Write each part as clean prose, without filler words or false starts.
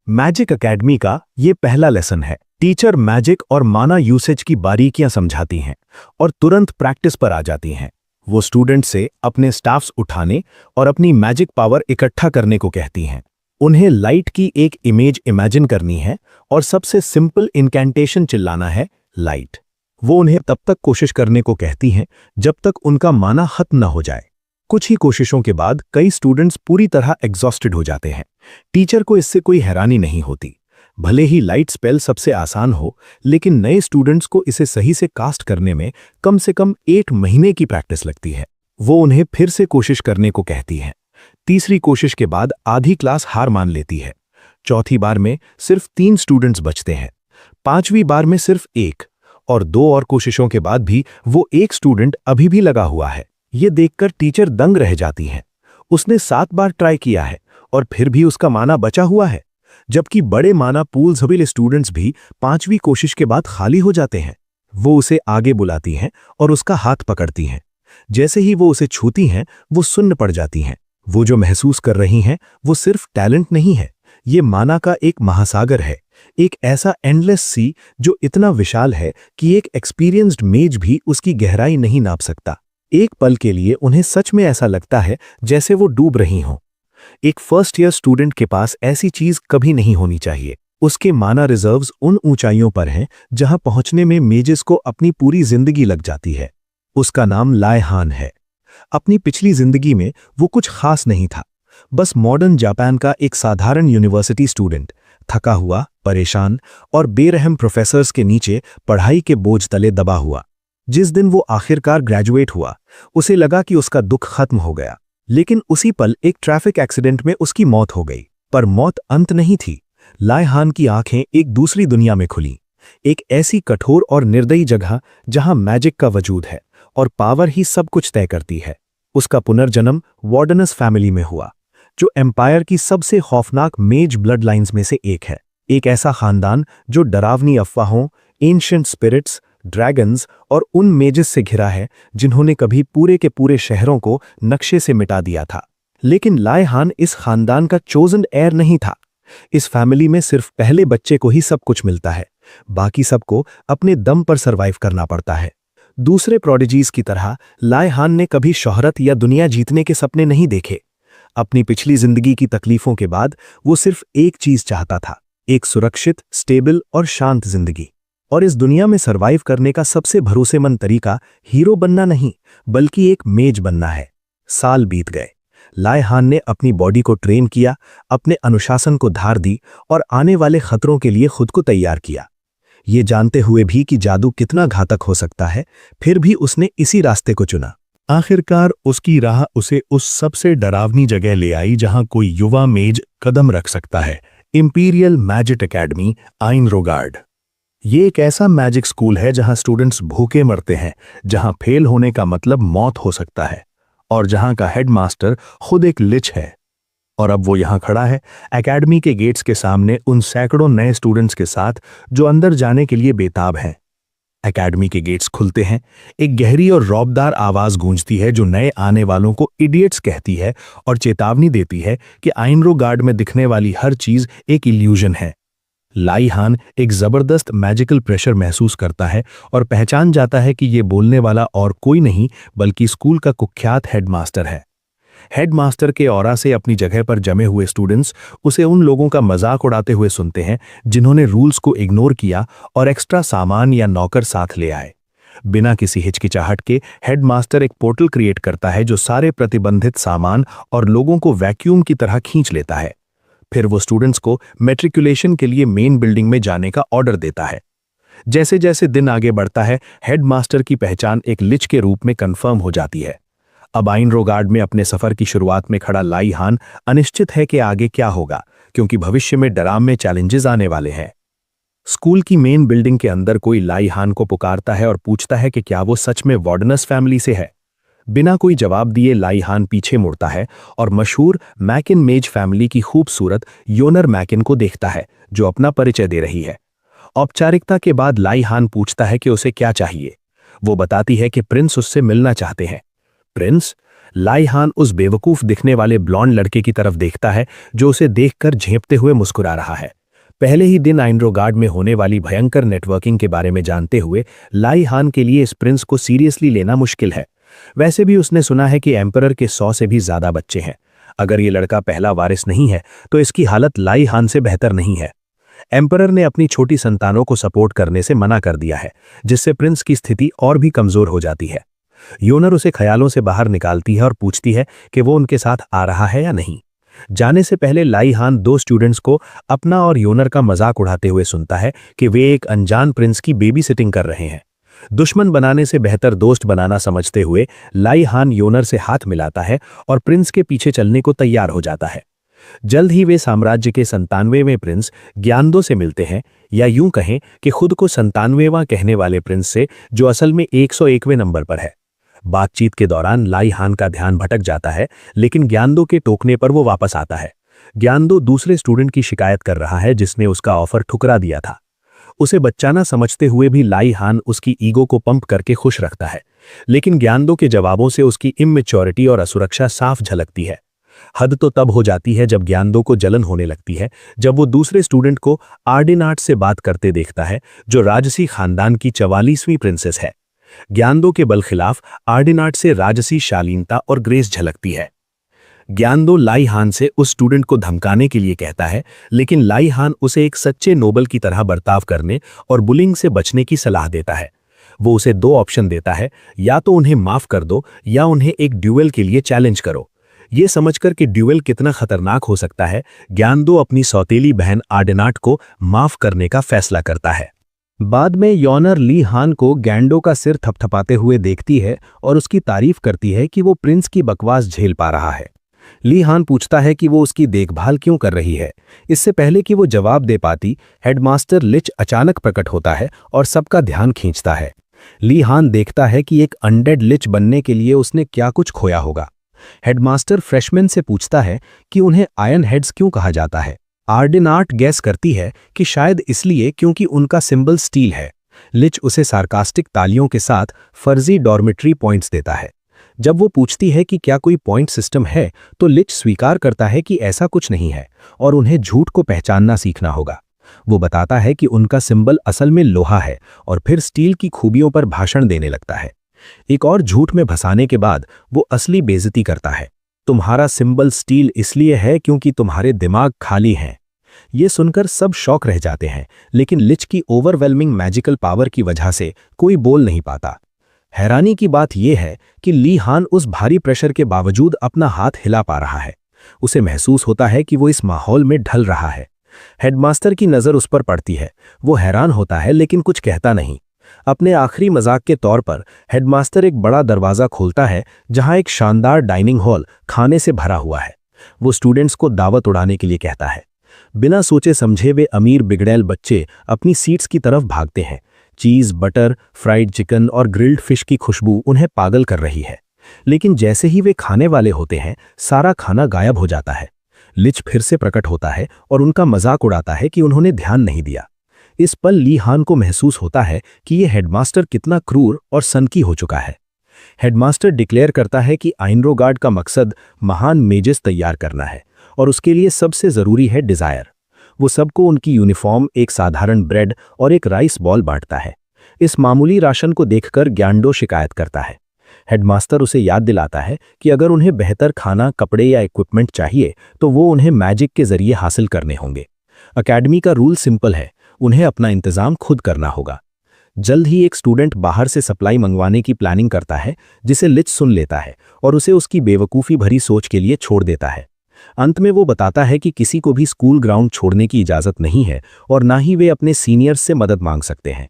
Magic academy का ये पहला लेसन है। टीचर मैजिक और माना यूसेज की बारीकियां समझाती हैं और तुरंत प्रैक्टिस पर आ जाती हैं। वो स्टूडेंट से अपने स्टाफ्स उठाने और अपनी मैजिक पावर इकट्ठा करने को कहती हैं। उन्हें लाइट की एक इमेज इमेजिन करनी है और सबसे सिंपल इनकैंटेशन चिल्लाना है, लाइट। वो उन्हें तब तक कोशिश करने को कहती हैं जब तक उनका माना खत्म न हो जाए। कुछ ही कोशिशों के बाद कई स्टूडेंट्स पूरी तरह एग्जॉस्टेड हो जाते हैं। टीचर को इससे कोई हैरानी नहीं होती। भले ही लाइट स्पेल सबसे आसान हो, लेकिन नए स्टूडेंट्स को इसे सही से कास्ट करने में कम से कम 8 महीने की प्रैक्टिस लगती है। वो उन्हें फिर से कोशिश करने को कहती हैं। तीसरी कोशिश के बाद आधी क्लास हार मान लेती है। चौथी बार में सिर्फ 3 स्टूडेंट्स बचते हैं। 5वीं बार में सिर्फ 1 और 2 और कोशिशों के बाद भी वो 1 स्टूडेंट अभी भी लगा हुआ है। ये देखकर टीचर दंग रह जाती हैं। उसने 7 बार ट्राई किया है और फिर भी उसका माना बचा हुआ है, जबकि बड़े माना पूल्स वाले स्टूडेंट्स भी 5वीं कोशिश के बाद खाली हो जाते हैं। वो उसे आगे बुलाती हैं और उसका हाथ पकड़ती हैं। जैसे ही वो उसे छूती हैं, वो सुन्न पड़ जाती हैं। वो जो महसूस कर रही हैं, वो सिर्फ टैलेंट नहीं है, ये माना का एक महासागर है, एक ऐसा एंडलेस सी जो इतना विशाल है कि एक एक्सपीरियंस्ड मेज भी उसकी गहराई नहीं नाप सकता। एक पल के लिए उन्हें सच में ऐसा लगता है जैसे वो डूब रही हों। एक फर्स्ट ईयर स्टूडेंट के पास ऐसी चीज कभी नहीं होनी चाहिए। उसके माना रिजर्व्स उन ऊंचाइयों पर हैं जहां पहुंचने में मेजेस को अपनी पूरी जिंदगी लग जाती है। उसका नाम लाय हान है। अपनी पिछली जिंदगी में वो कुछ खास नहीं था, बस मॉडर्न जापान का एक साधारण यूनिवर्सिटी स्टूडेंट, थका हुआ, परेशान और बेरहम प्रोफेसर्स के नीचे पढ़ाई के बोझ तले दबा हुआ। जिस दिन वो आखिरकार ग्रेजुएट हुआ, उसे लगा कि उसका दुख खत्म हो गया, लेकिन उसी पल एक ट्रैफिक एक्सीडेंट में उसकी मौत हो गई। पर मौत अंत नहीं थी। लाय हान की आंखें एक दूसरी दुनिया में खुलीं, एक ऐसी कठोर और निर्दयी जगह जहां मैजिक का वजूद है और पावर ही सब कुछ तय करती है। उसका पुनर्जन्म वार्डनस फैमिली में हुआ, जो एम्पायर की सबसे खौफनाक मेज ब्लड लाइन्स में से एक है। एक ऐसा खानदान जो डरावनी अफवाहों, एंशिएंट स्पिरिट्स, ड्रैगन्स और उन मेजेस से घिरा है जिन्होंने कभी पूरे के पूरे शहरों को नक्शे से मिटा दिया था। लेकिन लाय हान इस खानदान का चोजन एयर नहीं था। इस फैमिली में सिर्फ पहले बच्चे को ही सब कुछ मिलता है, बाकी सबको अपने दम पर सरवाइव करना पड़ता है। दूसरे प्रोडिजीज की तरह लाय हान ने कभी शोहरत या दुनिया जीतने के सपने नहीं देखे। अपनी पिछली जिंदगी की तकलीफों के बाद वो सिर्फ एक चीज चाहता था, एक सुरक्षित, स्टेबल और शांत जिंदगी। और इस दुनिया में सरवाइव करने का सबसे भरोसेमंद तरीका हीरो बनना नहीं, बल्कि एक मेज बनना है। साल बीत गए। लाय हान ने अपनी बॉडी को ट्रेन किया, अपने अनुशासन को धार दी और आने वाले खतरों के लिए खुद को तैयार किया। ये जानते हुए भी कि जादू कितना घातक हो सकता है, फिर भी उसने इसी रास्ते को चुना। आखिरकार उसकी राह उसे उस सबसे डरावनी जगह ले आई जहां कोई युवा मेज कदम रख सकता है, इंपीरियल मैजिक एकेडमी आइनरोगार्ड। ये एक ऐसा मैजिक स्कूल है जहां स्टूडेंट्स भूखे मरते हैं, जहां फेल होने का मतलब मौत हो सकता है और जहां का हेडमास्टर खुद एक लिच है। और अब वो यहां खड़ा है, एकेडमी के गेट्स के सामने, उन सैकड़ों नए स्टूडेंट्स के साथ जो अंदर जाने के लिए बेताब हैं। एकेडमी के गेट्स खुलते हैं, एक गहरी और रौबदार आवाज गूंजती है जो नए आने वालों को इडियट्स कहती है और चेतावनी देती है कि आइनरोगार्ड में दिखने वाली हर चीज एक इल्यूजन है। लाय हान एक जबरदस्त मैजिकल प्रेशर महसूस करता है और पहचान जाता है कि ये बोलने वाला और कोई नहीं बल्कि स्कूल का कुख्यात हेडमास्टर है। हेडमास्टर के ऑरा से अपनी जगह पर जमे हुए स्टूडेंट्स उसे उन लोगों का मजाक उड़ाते हुए सुनते हैं जिन्होंने रूल्स को इग्नोर किया और एक्स्ट्रा सामान या नौकर साथ ले आए। बिना किसी हिचकिचाहट के हेडमास्टर एक पोर्टल क्रिएट करता है जो सारे प्रतिबंधित सामान और लोगों को वैक्यूम की तरह खींच लेता है। फिर वो स्टूडेंट्स को मैट्रिकुलेशन के लिए मेन बिल्डिंग में जाने का ऑर्डर देता है। जैसे जैसे दिन आगे बढ़ता है, हेडमास्टर की पहचान एक लिच के रूप में कंफर्म हो जाती है। अब आइनरोगार्ड में अपने सफर की शुरुआत में खड़ा लाय हान अनिश्चित है कि आगे क्या होगा, क्योंकि भविष्य में डरावने चैलेंजेस आने वाले हैं। स्कूल की मेन बिल्डिंग के अंदर कोई लाय हान को पुकारता है और पूछता है कि क्या वो सच में वार्डनस फैमिली से है। बिना कोई जवाब दिए लाय हान पीछे मुड़ता है और मशहूर मैकिन मेज फैमिली की खूबसूरत योनर मैकिन को देखता है, जो अपना परिचय दे रही है। औपचारिकता के बाद लाय हान पूछता है कि उसे क्या चाहिए। वो बताती है कि प्रिंस उससे मिलना चाहते हैं। प्रिंस? लाय हान उस बेवकूफ दिखने वाले ब्लॉन्ड लड़के की तरफ देखता है जो उसे देखकर झेंपते हुए मुस्कुरा रहा है। पहले ही दिन आइनरोगार्ड में होने वाली भयंकर नेटवर्किंग के बारे में जानते हुए लाई हान के लिए इस प्रिंस को सीरियसली लेना मुश्किल है। वैसे भी उसने सुना है कि एम्परर के 100 से भी ज्यादा बच्चे हैं। अगर ये लड़का पहला वारिस नहीं है तो इसकी हालत लाई हान से बेहतर नहीं है। एम्परर ने अपनी छोटी संतानों को सपोर्ट करने से मना कर दिया है, जिससे प्रिंस की स्थिति और भी कमजोर हो जाती है। योनर उसे ख्यालों से बाहर निकालती है और पूछती है कि वो उनके साथ आ रहा है या नहीं। जाने से पहले लाई हान 2 स्टूडेंट्स को अपना और योनर का मजाक उड़ाते हुए सुनता है कि वे एक अनजान प्रिंस की बेबी सिटिंग कर रहे हैं। दुश्मन बनाने से बेहतर दोस्त बनाना समझते हुए लाई हान योनर से हाथ मिलाता है और प्रिंस के पीछे चलने को तैयार हो जाता है। जल्द ही वे साम्राज्य के 97वें प्रिंस ग्यानदो से मिलते हैं, या यूं कहें कि खुद को 97वां कहने वाले प्रिंस से, जो असल में 101वें नंबर पर है। बातचीत के दौरान लाई हान का ध्यान भटक जाता है, लेकिन ज्ञानदो के टोकने पर वो वापस आता है। ज्ञानदो दूसरे स्टूडेंट की शिकायत कर रहा है जिसने उसका ऑफर ठुकरा दिया था। उसे बच्चाना समझते हुए भी लाई हान उसकी ईगो को पंप करके खुश रखता है, लेकिन ज्ञानदो के जवाबों से उसकी इमैच्योरिटी और असुरक्षा साफ झलकती है। हद तो तब हो जाती है जब ज्ञानदो को जलन होने लगती है जब वो दूसरे स्टूडेंट को आर्डिनाट से बात करते देखता है, जो राजसी खानदान की 44वीं प्रिंसेस है। ज्ञानदो के बल खिलाफ आर्डिनाट से राजसी शालीनता और ग्रेस झलकती है। ज्ञानदो लाई हान से उस स्टूडेंट को धमकाने के लिए कहता है, लेकिन लाई हान उसे एक सच्चे नोबल की तरह बर्ताव करने और बुलिंग से बचने की सलाह देता है। वो उसे 2 ऑप्शन देता है, या तो उन्हें माफ कर दो या उन्हें एक ड्यूएल के लिए चैलेंज करो। ये समझकर कि ड्यूएल कितना खतरनाक हो सकता है, ज्ञानदो अपनी सौतेली बहन आर्डिनाट को माफ करने का फैसला करता है। बाद में योनर ली हान को गैंडो का सिर थपथपाते हुए देखती है और उसकी तारीफ करती है कि वो प्रिंस की बकवास झेल पा रहा है। ली हान पूछता है कि वो उसकी देखभाल क्यों कर रही है। इससे पहले कि वो जवाब दे पाती, हेडमास्टर लिच अचानक प्रकट होता है और सबका ध्यान खींचता है। ली हान देखता है कि एक अनडेड लिच बनने के लिए उसने क्या कुछ खोया होगा। हेडमास्टर फ्रेशमैन से पूछता है कि उन्हें आयरन हेड्स क्यों कहा जाता है। आर्डिनाट गैस करती है कि शायद इसलिए क्योंकि उनका सिंबल स्टील है। लिच उसे सार्कास्टिक तालियों के साथ फर्जी डॉर्मिटरी पॉइंट्स देता है। जब वो पूछती है कि क्या कोई पॉइंट सिस्टम है, तो लिच स्वीकार करता है कि ऐसा कुछ नहीं है और उन्हें झूठ को पहचानना सीखना होगा। वो बताता है कि उनका सिंबल असल में लोहा है और फिर स्टील की खूबियों पर भाषण देने लगता है। एक और झूठ में फंसाने के बाद वो असली बेइज्जती करता है। तुम्हारा सिंबल स्टील इसलिए है क्योंकि तुम्हारे दिमाग खाली हैं। ये सुनकर सब शॉक रह जाते हैं, लेकिन लिच की ओवरवेलमिंग मैजिकल पावर की वजह से कोई बोल नहीं पाता। हैरानी की बात यह है कि ली हान उस भारी प्रेशर के बावजूद अपना हाथ हिला पा रहा है। उसे महसूस होता है कि वो इस माहौल में ढल रहा है। हेडमास्टर की नज़र उस पर पड़ती है। वो हैरान होता है लेकिन कुछ कहता नहीं। अपने आखिरी मजाक के तौर पर हेडमास्टर एक बड़ा दरवाज़ा खोलता है जहां एक शानदार डाइनिंग हॉल खाने से भरा हुआ है। वो स्टूडेंट्स को दावत उड़ाने के लिए कहता है। बिना सोचे समझे वे अमीर बिगड़ैल बच्चे अपनी सीट्स की तरफ भागते हैं। चीज़, बटर, फ्राइड चिकन और ग्रिल्ड फिश की खुशबू उन्हें पागल कर रही है। लेकिन जैसे ही वे खाने वाले होते हैं, सारा खाना गायब हो जाता है। लिच फिर से प्रकट होता है और उनका मजाक उड़ाता है कि उन्होंने ध्यान नहीं दिया। इस पल ली हान को महसूस होता है कि यह हेडमास्टर कितना क्रूर और सनकी हो चुका है। हेडमास्टर डिक्लेयर करता है कि आइनरोगार्ड का मकसद महान मेजेस तैयार करना है और उसके लिए सबसे ज़रूरी है डिज़ायर। वो सबको उनकी यूनिफॉर्म, एक साधारण ब्रेड और एक राइस बॉल बांटता है। इस मामूली राशन को देखकर ज्ञानडो शिकायत करता है। हेडमास्टर उसे याद दिलाता है कि अगर उन्हें बेहतर खाना, कपड़े या इक्विपमेंट चाहिए तो वो उन्हें मैजिक के जरिए हासिल करने होंगे। अकेडमी का रूल सिंपल है, उन्हें अपना इंतजाम खुद करना होगा। जल्द ही एक स्टूडेंट बाहर से सप्लाई मंगवाने की प्लानिंग करता है, जिसे लिच सुन लेता है और उसे उसकी बेवकूफ़ी भरी सोच के लिए छोड़ देता है। अंत में वो बताता है कि किसी को भी स्कूल ग्राउंड छोड़ने की इजाज़त नहीं है और ना ही वे अपने सीनियर्स से मदद मांग सकते हैं।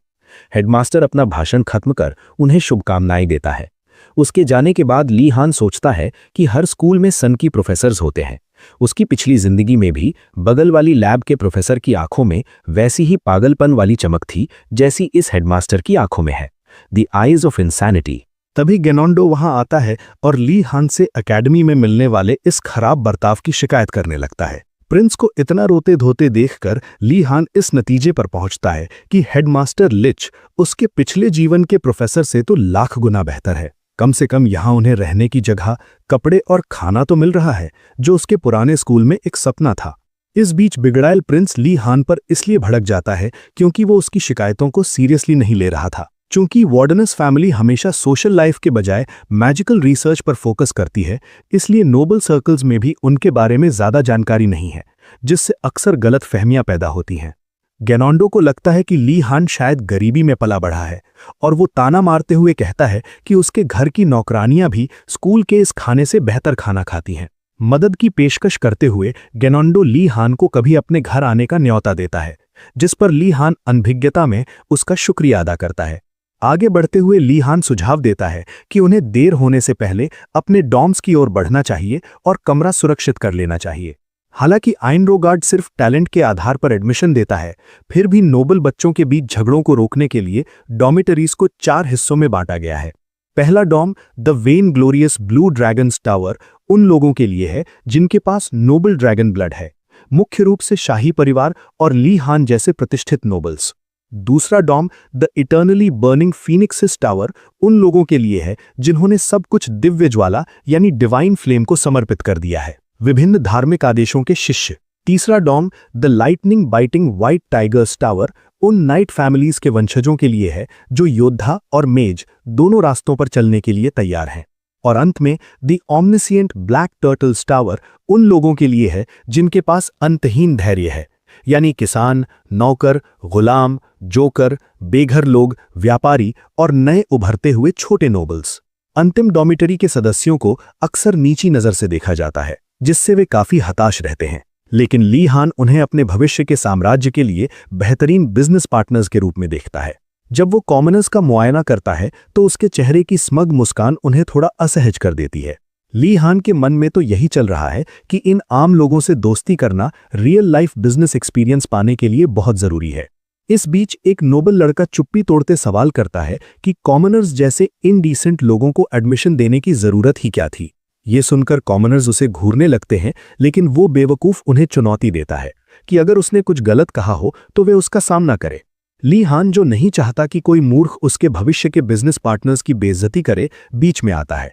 हेडमास्टर अपना भाषण खत्म कर उन्हें शुभकामनाएं देता है। उसके जाने के बाद ली हान सोचता है कि हर स्कूल में सन की प्रोफेसर्स होते हैं। उसकी पिछली जिंदगी में भी बगल वाली लैब के प्रोफेसर की आंखों में वैसी ही पागलपन वाली चमक थी जैसी इस हेडमास्टर की आंखों में है, द आईज ऑफ इंसैनिटी। तभी गेनोंडो वहां आता है और ली हान से एकेडमी में मिलने वाले इस खराब बर्ताव की शिकायत करने लगता है। प्रिंस को इतना रोते धोते देखकर ली हान इस नतीजे पर पहुंचता है कि हेडमास्टर लिच उसके पिछले जीवन के प्रोफेसर से तो लाख गुना बेहतर है। कम से कम यहां उन्हें रहने की जगह, कपड़े और खाना तो मिल रहा है, जो उसके पुराने स्कूल में एक सपना था। इस बीच बिगड़ायल प्रिंस ली हान पर इसलिए भड़क जाता है क्योंकि वो उसकी शिकायतों को सीरियसली नहीं ले रहा था। चूंकि वार्डनस फैमिली हमेशा सोशल लाइफ के बजाय मैजिकल रिसर्च पर फोकस करती है, इसलिए नोबल सर्कल्स में भी उनके बारे में ज्यादा जानकारी नहीं है, जिससे अक्सर गलत फहमियां पैदा होती हैं। गेनोंडो को लगता है कि ली हान शायद गरीबी में पला बढ़ा है और वो ताना मारते हुए कहता है कि उसके घर की नौकरानियां भी स्कूल के इस खाने से बेहतर खाना खाती हैं। मदद की पेशकश करते हुए गेनोंडो ली हान को कभी अपने घर आने का न्योता देता है, जिस पर ली हान अनभिज्ञता में उसका शुक्रिया अदा करता है। आगे बढ़ते हुए ली हान सुझाव देता है कि उन्हें देर होने से पहले अपने डॉर्म्स की ओर बढ़ना चाहिए और कमरा सुरक्षित कर लेना चाहिए। हालांकि आइनरोगार्ड सिर्फ टैलेंट के आधार पर एडमिशन देता है, फिर भी नोबल बच्चों के बीच झगड़ों को रोकने के लिए डॉर्मिटरीज को 4 हिस्सों में बांटा गया है। पहला dorm the when glorious blue dragons tower उन लोगों के लिए है जिनके पास नोबल ड्रैगन ब्लड है, मुख्य रूप से शाही परिवार और ली हान जैसे प्रतिष्ठित नोबल्स। दूसरा dorm the eternally burning phoenixes tower उन लोगों के लिए है जिन्होंने सब कुछ दिव्य ज्वाला यानी डिवाइन फ्लेम को समर्पित कर दिया है, विभिन्न धार्मिक आदेशों के शिष्य। तीसरा dorm the lightning biting white tigers tower उन नाइट फैमिलीज के वंशजों के लिए है जो योद्धा और मेज दोनों रास्तों पर चलने के लिए तैयार हैं। और अंत में द ऑमनिसिएंट ब्लैक टर्टल्स टावर उन लोगों के लिए है जिनके पास अंतहीन धैर्य है, यानी किसान, नौकर, गुलाम, जोकर, बेघर लोग, व्यापारी और नए उभरते हुए छोटे नोबल्स। अंतिम डॉर्मिटरी के सदस्यों को अक्सर नीची नजर से देखा जाता है, जिससे वे काफी हताश रहते हैं, लेकिन ली हान उन्हें अपने भविष्य के साम्राज्य के लिए बेहतरीन बिजनेस पार्टनर्स के रूप में देखता है। जब वो कॉमनर्स का मुआयना करता है तो उसके चेहरे की स्मग मुस्कान उन्हें थोड़ा असहज कर देती है। ली हान के मन में तो यही चल रहा है कि इन आम लोगों से दोस्ती करना रियल लाइफ बिजनेस एक्सपीरियंस पाने के लिए बहुत जरूरी है। इस बीच एक नोबल लड़का चुप्पी तोड़ते सवाल करता है कि कॉमनर्स जैसे इनडिसेंट लोगों को एडमिशन देने की जरूरत ही क्या थी। ये सुनकर कॉमनर्स उसे घूरने लगते हैं, लेकिन वो बेवकूफ उन्हें चुनौती देता है कि अगर उसने कुछ गलत कहा हो तो वे उसका सामना करे। ली हान, जो नहीं चाहता कि कोई मूर्ख उसके भविष्य के बिजनेस पार्टनर्स की बेइज्जती करे, बीच में आता है।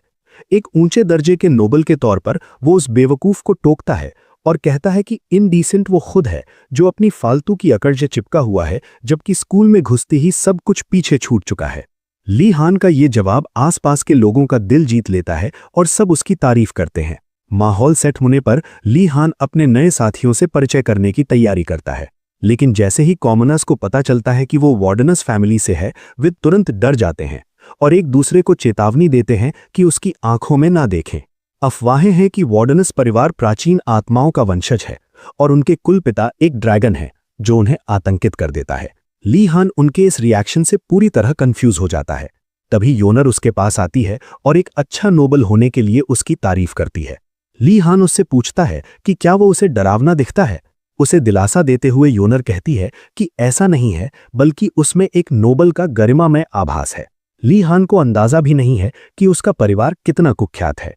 एक ऊंचे दर्जे के नोबल के तौर पर वो उस बेवकूफ को टोकता है और कहता है कि इनडिसेंट वो खुद है जो अपनी फालतू की अकड़ से चिपका हुआ है, जबकि स्कूल में घुसते ही सब कुछ पीछे छूट चुका है। ली हान का ये जवाब आसपास के लोगों का दिल जीत लेता है और सब उसकी तारीफ करते हैं। माहौल सेट होने पर ली हान अपने नए साथियों से परिचय करने की तैयारी करता है, लेकिन जैसे ही कॉमनर्स को पता चलता है कि वो वार्डनस फैमिली से है, वे तुरंत डर जाते हैं और एक दूसरे को चेतावनी देते हैं कि उसकी आंखों में ना देखें। अफवाहें हैं कि वार्डनस परिवार प्राचीन आत्माओं का वंशज है और उनके कुल पिता एक ड्रैगन है जो उन्हें आतंकित कर देता है। ली हान उनके इस रिएक्शन से पूरी तरह कंफ्यूज हो जाता है। तभी योनर उसके पास आती है और एक अच्छा नोबल होने के लिए उसकी तारीफ करती है। ली हान उससे पूछता है कि क्या वो उसे डरावना दिखता है। उसे दिलासा देते हुए योनर कहती है कि ऐसा नहीं है, बल्कि उसमें एक नोबल का गरिमामय आभास है। ली हान को अंदाजा भी नहीं है कि उसका परिवार कितना कुख्यात है।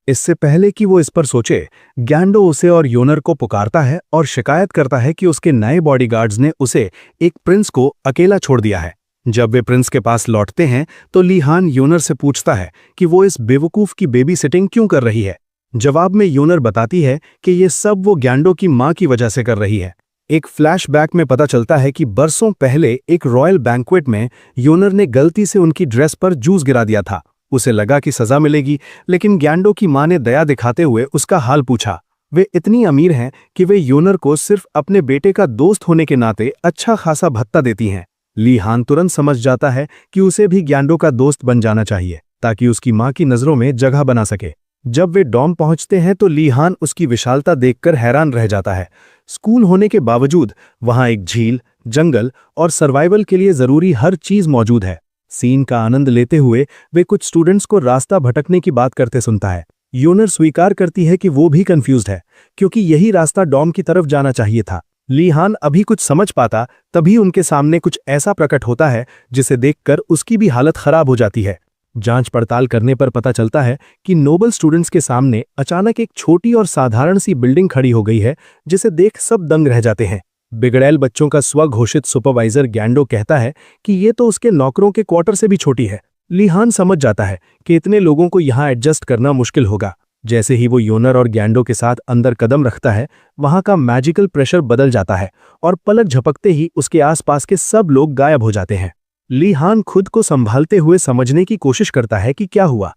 इससे पहले कि वो इस पर सोचे, गैंडो उसे और योनर को पुकारता है और शिकायत करता है कि उसके नए बॉडीगार्ड्स ने उसे एक प्रिंस को अकेला छोड़ दिया है। जब वे प्रिंस के पास लौटते हैं तो ली हान योनर से पूछता है कि वो इस बेवकूफ की बेबी सिटिंग क्यों कर रही है। जवाब में योनर बताती है कि ये सब वो गैंडो की मां की वजह से कर रही है। एक फ्लैशबैक में पता चलता है कि बरसों पहले एक रॉयल बैंक्वेट में योनर ने गलती से उनकी ड्रेस पर जूस गिरा दिया था। उसे लगा कि सजा मिलेगी, लेकिन गैंडो की मां ने दया दिखाते हुए उसका हाल पूछा। वे इतनी अमीर हैं कि वे योनर को सिर्फ अपने बेटे का दोस्त होने के नाते अच्छा खासा भत्ता देती हैं। ली हान तुरंत समझ जाता है कि उसे भी गैंडो का दोस्त बन जाना चाहिए ताकि उसकी मां की नजरों में जगह बना सके। जब वे डॉम पहुंचते हैं तो ली हान उसकी विशालता देखकर हैरान रह जाता है। स्कूल होने के बावजूद वहां एक झील, जंगल और सर्वाइवल के लिए जरूरी हर चीज मौजूद है। सीन का आनंद लेते हुए वे कुछ स्टूडेंट्स को रास्ता भटकने की बात करते सुनता है। योनर स्वीकार करती है कि वो भी कंफ्यूज्ड है, क्योंकि यही रास्ता डॉम की तरफ जाना चाहिए था। ली हान अभी कुछ समझ पाता, तभी उनके सामने कुछ ऐसा प्रकट होता है जिसे देखकर उसकी भी हालत खराब हो जाती है। जांच पड़ताल करने पर पता चलता है कि नोबल स्टूडेंट्स के सामने अचानक एक छोटी और साधारण सी बिल्डिंग खड़ी हो गई है, जिसे देख सब दंग रह जाते हैं। बिगड़ैल बच्चों का स्वघोषित सुपरवाइजर गैंडो कहता है कि ये तो उसके नौकरों के क्वार्टर से भी छोटी है। ली हान समझ जाता है कि इतने लोगों को यहाँ एडजस्ट करना मुश्किल होगा। जैसे ही वो योनर और गैंडो के साथ अंदर कदम रखता है, वहां का मैजिकल प्रेशर बदल जाता है और पलक झपकते ही उसके आसपास के सब लोग गायब हो जाते हैं। ली हान खुद को संभालते हुए समझने की कोशिश करता है कि क्या हुआ।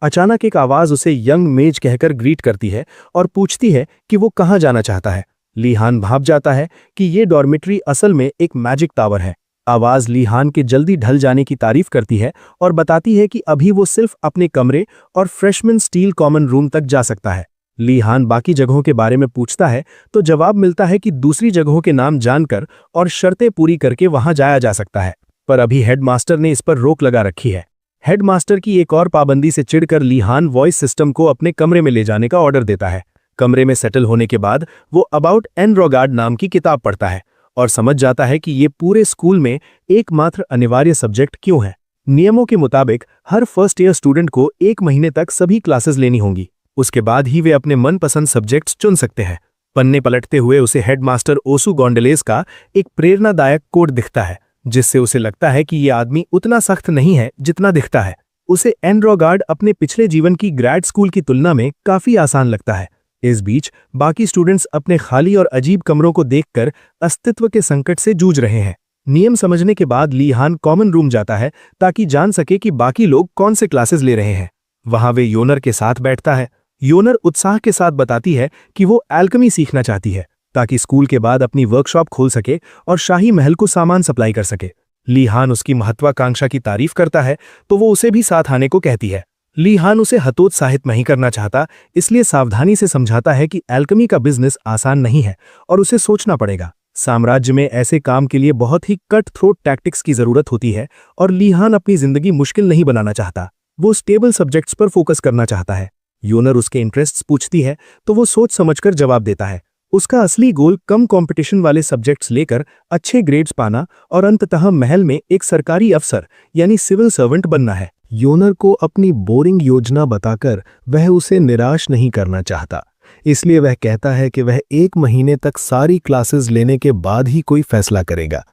अचानक एक आवाज उसे यंग मेज कहकर ग्रीट करती है और पूछती है कि वो कहाँ जाना चाहता है। ली हान भाप जाता है कि ये डॉर्मेट्री असल में एक मैजिक टावर है। आवाज ली हान के जल्दी ढल जाने की तारीफ करती है और बताती है कि अभी वो सिर्फ अपने कमरे और फ्रेशमैन स्टील कॉमन रूम तक जा सकता है। ली हान बाकी जगहों के बारे में पूछता है तो जवाब मिलता है कि दूसरी जगहों के नाम जानकर और शर्तें पूरी करके वहां जाया जा सकता है, पर अभी हेडमास्टर ने इस पर रोक लगा रखी है। हेडमास्टर की एक और पाबंदी से चिढ़कर ली हान वॉइस सिस्टम को अपने कमरे में ले जाने का ऑर्डर देता है। कमरे में सेटल होने के बाद वो अबाउट एनरोगार्ड नाम की किताब पढ़ता है और समझ जाता है कि ये पूरे स्कूल में एकमात्र अनिवार्य सब्जेक्ट क्यों है। नियमों के मुताबिक हर फर्स्ट ईयर स्टूडेंट को 1 महीने तक सभी क्लासेस लेनी होंगी। उसके बाद ही वे अपने मनपसंद सब्जेक्ट्स चुन सकते हैं। पन्ने पलटते हुए उसे हेडमास्टर ओसू गोंडलेस का एक प्रेरणादायक कोट दिखता है, जिससे उसे लगता है कि ये आदमी उतना सख्त नहीं है जितना दिखता है। उसे एनरोगार्ड अपने पिछले जीवन की ग्रेड स्कूल की तुलना में काफी आसान लगता है। इस बीच बाकी स्टूडेंट्स अपने खाली और अजीब कमरों को देखकर अस्तित्व के संकट से जूझ रहे हैं। नियम समझने के बाद ली हान कॉमन रूम जाता है ताकि जान सके कि बाकी लोग कौन से क्लासेस ले रहे हैं। वहां वे योनर के साथ बैठता है। योनर उत्साह के साथ बताती है कि वो एल्केमी सीखना चाहती है ताकि स्कूल के बाद अपनी वर्कशॉप खोल सके और शाही महल को सामान सप्लाई कर सके। ली हान उसकी महत्वाकांक्षा की तारीफ करता है तो वो उसे भी साथ आने को कहती है। ली हान उसे हतोत्साहित नहीं करना चाहता, इसलिए सावधानी से समझाता है कि एल्केमी का बिजनेस आसान नहीं है और उसे सोचना पड़ेगा। साम्राज्य में ऐसे काम के लिए बहुत ही कट थ्रोट टैक्टिक्स की जरूरत होती है और ली हान अपनी जिंदगी मुश्किल नहीं बनाना चाहता। वो स्टेबल सब्जेक्ट्स पर फोकस करना चाहता है। योनर उसके इंटरेस्ट्स पूछती है तो वो सोच समझकर जवाब देता है। उसका असली गोल कम कंपटीशन वाले सब्जेक्ट्स लेकर अच्छे ग्रेड्स पाना और अंततः महल में एक सरकारी अफसर यानी सिविल सर्वेंट बनना है। योनर को अपनी बोरिंग योजना बताकर वह उसे निराश नहीं करना चाहता, इसलिए वह कहता है कि वह 1 महीने तक सारी क्लासेस लेने के बाद ही कोई फैसला करेगा।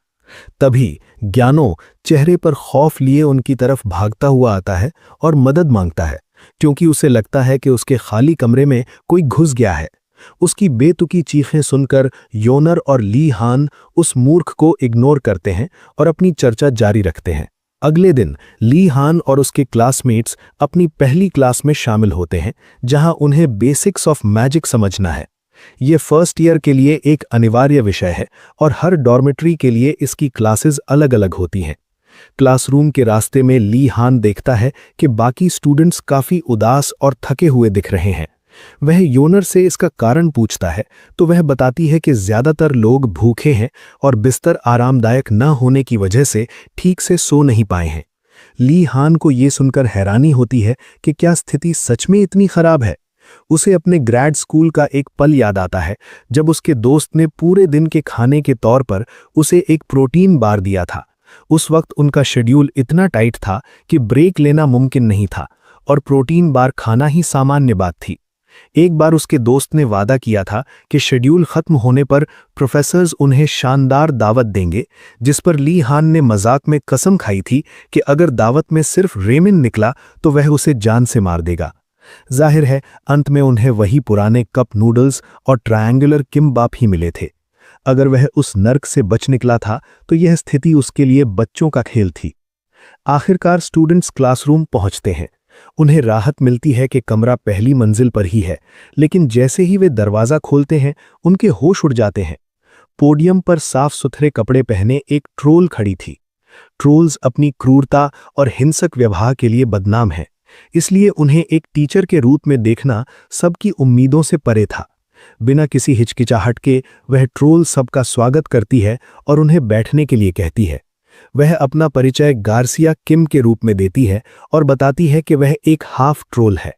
तभी ज्ञानो चेहरे पर खौफ लिए उनकी तरफ भागता हुआ आता है और मदद मांगता है, क्योंकि उसे लगता है कि उसके खाली कमरे में कोई घुस गया है। उसकी बेतुकी चीखें सुनकर योनर और ली हान उस मूर्ख को इग्नोर करते हैं और अपनी चर्चा जारी रखते हैं। अगले दिन ली हान और उसके क्लासमेट्स अपनी पहली क्लास में शामिल होते हैं, जहां उन्हें बेसिक्स ऑफ मैजिक समझना है। ये फर्स्ट ईयर के लिए एक अनिवार्य विषय है और हर डॉर्मेट्री के लिए इसकी क्लासेस अलग अलग होती हैं। क्लासरूम के रास्ते में ली हान देखता है कि बाकी स्टूडेंट्स काफी उदास और थके हुए दिख रहे हैं। वह योनर से इसका कारण पूछता है तो वह बताती है कि ज्यादातर लोग भूखे हैं और बिस्तर आरामदायक न होने की वजह से ठीक से सो नहीं पाए हैं। ली हान को ये सुनकर हैरानी होती है कि क्या स्थिति सच में इतनी खराब है। उसे अपने ग्रेड स्कूल का एक पल याद आता है जब उसके दोस्त ने पूरे दिन के खाने के तौर पर उसे एक प्रोटीन बार दिया था। उस वक्त उनका शेड्यूल इतना टाइट था कि ब्रेक लेना मुमकिन नहीं था और प्रोटीन बार खाना ही सामान्य बात थी। एक बार उसके दोस्त ने वादा किया था कि शेड्यूल खत्म होने पर प्रोफेसर्स उन्हें शानदार दावत देंगे, जिस पर ली हान ने मजाक में कसम खाई थी कि अगर दावत में सिर्फ रेमिन निकला तो वह उसे जान से मार देगा। जाहिर है अंत में उन्हें वही पुराने कप नूडल्स और ट्रायंगुलर किम्बाप ही मिले थे। अगर वह उस नर्क से बच निकला था तो यह स्थिति उसके लिए बच्चों का खेल थी। आखिरकार स्टूडेंट्स क्लासरूम पहुंचते हैं। उन्हें राहत मिलती है कि कमरा पहली मंजिल पर ही है, लेकिन जैसे ही वे दरवाजा खोलते हैं उनके होश उड़ जाते हैं। पोडियम पर साफ सुथरे कपड़े पहने एक ट्रोल खड़ी थी। ट्रोल्स अपनी क्रूरता और हिंसक व्यवहार के लिए बदनाम हैं, इसलिए उन्हें एक टीचर के रूप में देखना सबकी उम्मीदों से परे था। बिना किसी हिचकिचाहट के वह ट्रोल सबका स्वागत करती है और उन्हें बैठने के लिए कहती है। वह अपना परिचय गार्सिया किम के रूप में देती है और बताती है कि वह एक हाफ ट्रोल है।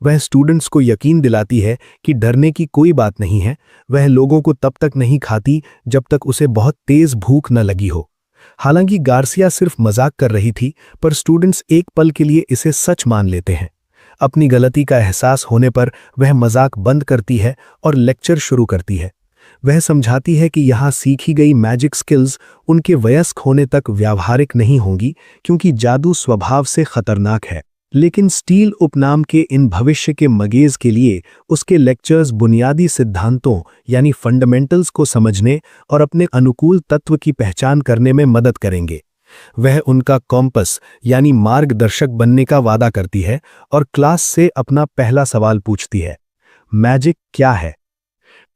वह स्टूडेंट्स को यकीन दिलाती है कि डरने की कोई बात नहीं है। वह लोगों को तब तक नहीं खाती जब तक उसे बहुत तेज भूख न लगी हो। हालांकि गार्सिया सिर्फ मजाक कर रही थी, पर स्टूडेंट्स एक पल के लिए इसे सच मान लेते हैं। अपनी गलती का एहसास होने पर वह मजाक बंद करती है और लेक्चर शुरू करती है। वह समझाती है कि यहाँ सीखी गई मैजिक स्किल्स उनके वयस्क होने तक व्यावहारिक नहीं होंगी, क्योंकि जादू स्वभाव से खतरनाक है। लेकिन स्टील उपनाम के इन भविष्य के मगेज के लिए उसके लेक्चर्स बुनियादी सिद्धांतों यानी फंडामेंटल्स को समझने और अपने अनुकूल तत्व की पहचान करने में मदद करेंगे। वह उनका कॉम्पस यानी मार्गदर्शक बनने का वादा करती है और क्लास से अपना पहला सवाल पूछती है, मैजिक क्या है?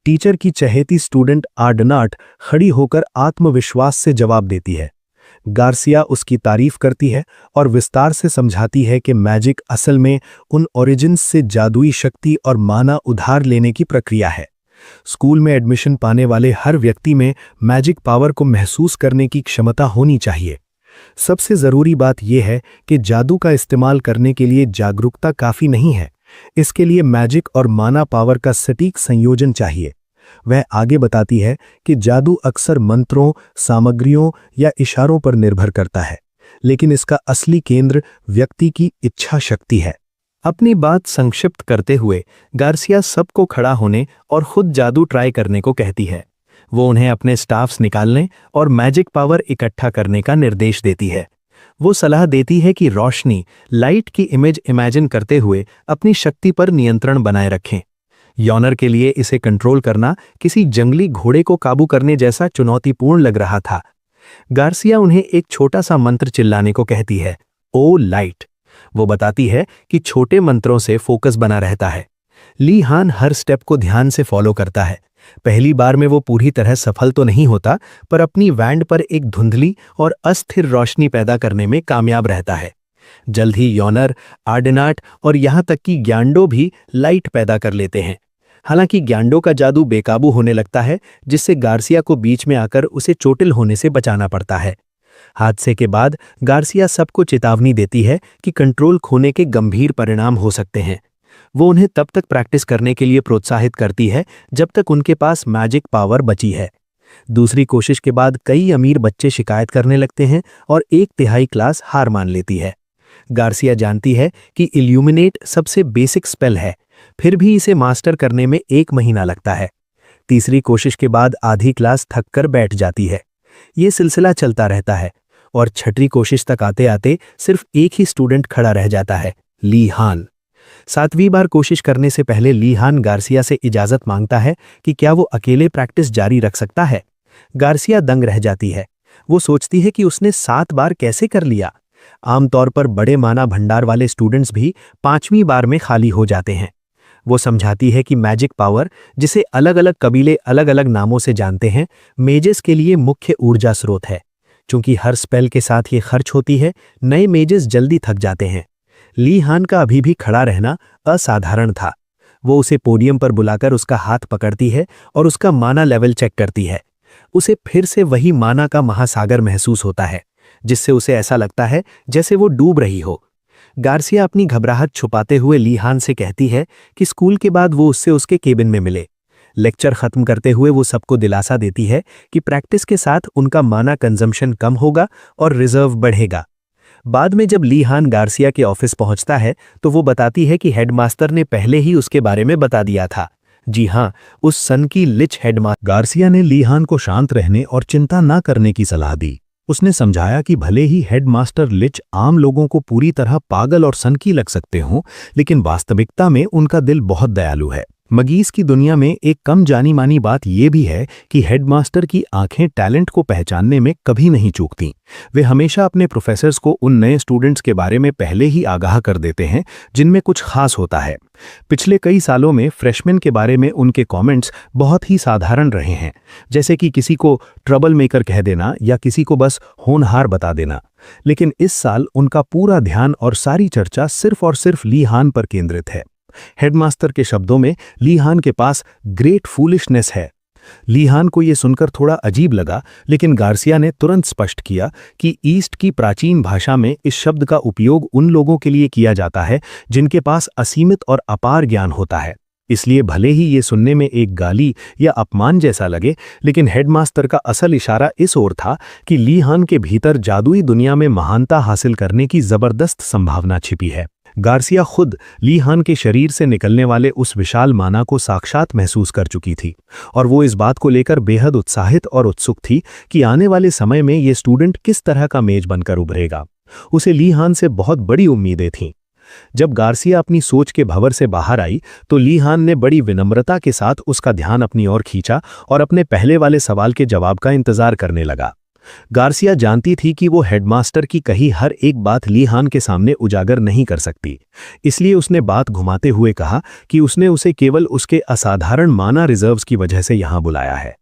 टीचर की चहेती स्टूडेंट आर्डनाट खड़ी होकर आत्मविश्वास से जवाब देती है। गार्सिया उसकी तारीफ करती है और विस्तार से समझाती है कि मैजिक असल में उन ओरिजिन्स से जादुई शक्ति और माना उधार लेने की प्रक्रिया है। स्कूल में एडमिशन पाने वाले हर व्यक्ति में मैजिक पावर को महसूस करने की क्षमता होनी चाहिए। सबसे जरूरी बात यह है कि जादू का इस्तेमाल करने के लिए जागरूकता काफी नहीं है, इसके लिए मैजिक और माना पावर का सटीक संयोजन चाहिए। वह आगे बताती है कि जादू अक्सर मंत्रों, सामग्रियों या इशारों पर निर्भर करता है, लेकिन इसका असली केंद्र व्यक्ति की इच्छा शक्ति है। अपनी बात संक्षिप्त करते हुए गार्सिया सबको खड़ा होने और खुद जादू ट्राई करने को कहती है। वो उन्हें अपने स्टाफ्स निकालने और मैजिक पावर इकट्ठा करने का निर्देश देती है। वो सलाह देती है कि रोशनी, लाइट की इमेज इमेजिन करते हुए अपनी शक्ति पर नियंत्रण बनाए रखें। यॉनर के लिए इसे कंट्रोल करना किसी जंगली घोड़े को काबू करने जैसा चुनौतीपूर्ण लग रहा था। गार्सिया उन्हें एक छोटा सा मंत्र चिल्लाने को कहती है, ओ लाइट। वो बताती है कि छोटे मंत्रों से फोकस बना रहता है। ली हान हर स्टेप को ध्यान से फॉलो करता है। पहली बार में वो पूरी तरह सफल तो नहीं होता, पर अपनी वैंड पर एक धुंधली और अस्थिर रोशनी पैदा करने में कामयाब रहता है। जल्द ही यॉनर, आर्डेनाट और यहां तक कि ग्यांडो भी लाइट पैदा कर लेते हैं। हालांकि ग्यांडो का जादू बेकाबू होने लगता है, जिससे गार्सिया को बीच में आकर उसे चोटिल होने से बचाना पड़ता है। हादसे के बाद गार्सिया सबको चेतावनी देती है कि कंट्रोल खोने के गंभीर परिणाम हो सकते हैं। वो उन्हें तब तक प्रैक्टिस करने के लिए प्रोत्साहित करती है जब तक उनके पास मैजिक पावर बची है। दूसरी कोशिश के बाद कई अमीर बच्चे शिकायत करने लगते हैं और 1/3 क्लास हार मान लेती है। गार्सिया जानती है कि इल्यूमिनेट सबसे बेसिक स्पेल है, फिर भी इसे मास्टर करने में 1 महीना लगता है। तीसरी कोशिश के बाद आधी क्लास थक कर बैठ जाती है। ये सिलसिला चलता रहता है और छठी कोशिश तक आते आते सिर्फ एक ही स्टूडेंट खड़ा रह जाता है, ली हान। 7वीं बार कोशिश करने से पहले ली हान गार्सिया से इजाजत मांगता है कि क्या वो अकेले प्रैक्टिस जारी रख सकता है। गार्सिया दंग रह जाती है। वो सोचती है कि उसने 7 बार कैसे कर लिया। आमतौर पर बड़े माना भंडार वाले स्टूडेंट्स भी 5वीं बार में खाली हो जाते हैं। वो समझाती है कि मैजिक पावर, जिसे अलग अलग कबीले अलग अलग नामों से जानते हैं, मेजेस के लिए मुख्य ऊर्जा स्रोत है। चूंकि हर स्पेल के साथ ये खर्च होती है, नए मेजेस जल्दी थक जाते हैं। ली हान का अभी भी खड़ा रहना असाधारण था। वो उसे पोडियम पर बुलाकर उसका हाथ पकड़ती है और उसका माना लेवल चेक करती है। उसे फिर से वही माना का महासागर महसूस होता है, जिससे उसे ऐसा लगता है जैसे वो डूब रही हो। गार्सिया अपनी घबराहट छुपाते हुए ली हान से कहती है कि स्कूल के बाद वो उससे उसके केबिन में मिले। लेक्चर खत्म करते हुए वो सबको दिलासा देती है कि प्रैक्टिस के साथ उनका माना कंजम्पशन कम होगा और रिजर्व बढ़ेगा। बाद में जब ली हान गार्सिया के ऑफिस पहुंचता है तो वो बताती है कि हेडमास्टर ने पहले ही उसके बारे में बता दिया था। जी हां, उस सन की लिच हेडमास्टर। गार्सिया ने ली हान को शांत रहने और चिंता न करने की सलाह दी। उसने समझाया कि भले ही हेडमास्टर लिच आम लोगों को पूरी तरह पागल और सनकी लग सकते हों, लेकिन वास्तविकता में उनका दिल बहुत दयालु है। मगीज की दुनिया में एक कम जानी मानी बात यह भी है कि हेडमास्टर की आंखें टैलेंट को पहचानने में कभी नहीं चूकती। वे हमेशा अपने प्रोफेसर्स को उन नए स्टूडेंट्स के बारे में पहले ही आगाह कर देते हैं जिनमें कुछ खास होता है। पिछले कई सालों में फ्रेशमैन के बारे में उनके कमेंट्स बहुत ही साधारण रहे हैं, जैसे कि किसी को ट्रबल मेकर कह देना या किसी को बस होनहार बता देना। लेकिन इस साल उनका पूरा ध्यान और सारी चर्चा सिर्फ और सिर्फ ली हान पर केंद्रित है। हेडमास्टर के शब्दों में ली हान के पास ग्रेट फूलिशनेस है। ली हान को यह सुनकर थोड़ा अजीब लगा, लेकिन गार्सिया ने तुरंत स्पष्ट किया कि ईस्ट की प्राचीन भाषा में इस शब्द का उपयोग उन लोगों के लिए किया जाता है जिनके पास असीमित और अपार ज्ञान होता है। इसलिए भले ही ये सुनने में एक गाली या अपमान जैसा लगे, लेकिन हेडमास्टर का असल इशारा इस ओर था कि ली हान के भीतर जादुई दुनिया में महानता हासिल करने की जबरदस्त संभावना छिपी है। गार्सिया खुद ली हान के शरीर से निकलने वाले उस विशाल माना को साक्षात महसूस कर चुकी थी और वो इस बात को लेकर बेहद उत्साहित और उत्सुक थी कि आने वाले समय में ये स्टूडेंट किस तरह का मेज बनकर उभरेगा। उसे ली हान से बहुत बड़ी उम्मीदें थीं। जब गार्सिया अपनी सोच के भंवर से बाहर आई तो ली हान ने बड़ी विनम्रता के साथ उसका ध्यान अपनी ओर खींचा और अपने पहले वाले सवाल के जवाब का इंतजार करने लगा। गार्सिया जानती थी कि वो हेडमास्टर की कही हर एक बात ली हान के सामने उजागर नहीं कर सकती, इसलिए उसने बात घुमाते हुए कहा कि उसने उसे केवल उसके असाधारण माना रिजर्व्स की वजह से यहां बुलाया है।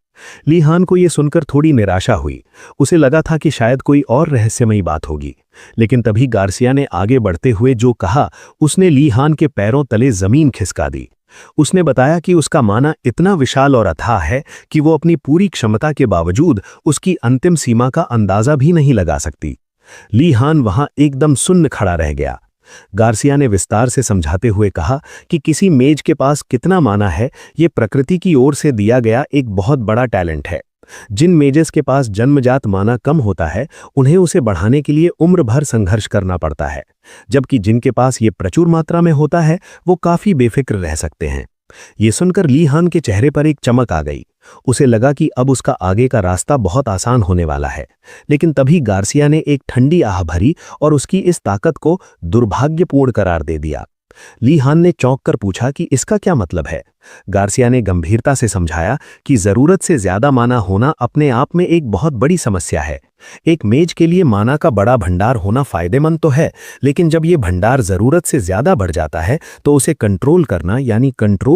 ली हान को यह सुनकर थोड़ी निराशा हुई। उसे लगा था कि शायद कोई और रहस्यमयी बात होगी, लेकिन तभी गार्सिया ने आगे बढ़ते हुए जो कहा उसने ली हान के पैरों तले जमीन खिसका दी। उसने बताया कि उसका माना इतना विशाल और अथाह है कि वो अपनी पूरी क्षमता के बावजूद उसकी अंतिम सीमा का अंदाजा भी नहीं लगा सकती। ली हान वहां एकदम सुन्न खड़ा रह गया। गार्सिया ने विस्तार से समझाते हुए कहा कि किसी मेज के पास कितना माना है, ये प्रकृति की ओर से दिया गया एक बहुत बड़ा टैलेंट है। जिन मेजेस के पास जन्मजात माना कम होता है, उन्हें उसे बढ़ाने के लिए उम्र भर संघर्ष करना पड़ता है, जबकि जिनके पास ये प्रचुर मात्रा में होता है वो काफी बेफिक्र रह सकते हैं। ये सुनकर ली हान के चेहरे पर एक चमक आ गई। उसे लगा कि अब उसका आगे का रास्ता बहुत आसान होने वाला है, लेकिन तभी गार्सिया ने एक ठंडी आह भरी और उसकी इस ताकत को दुर्भाग्यपूर्ण करार दे दिया। ली हान ने चौंक कर पूछा कि इसका क्या मतलब है। गार्सिया ने गंभीरता से समझाया कि जरूरत से ज्यादा माना होना अपने आप में एक बहुत बड़ी समस्या है। एक मेज के लिए माना का बड़ा भंडार होना फायदेमंद तो है, लेकिन जब ये भंडार जरूरत से ज्यादा बढ़ जाता है तो उसे कंट्रोल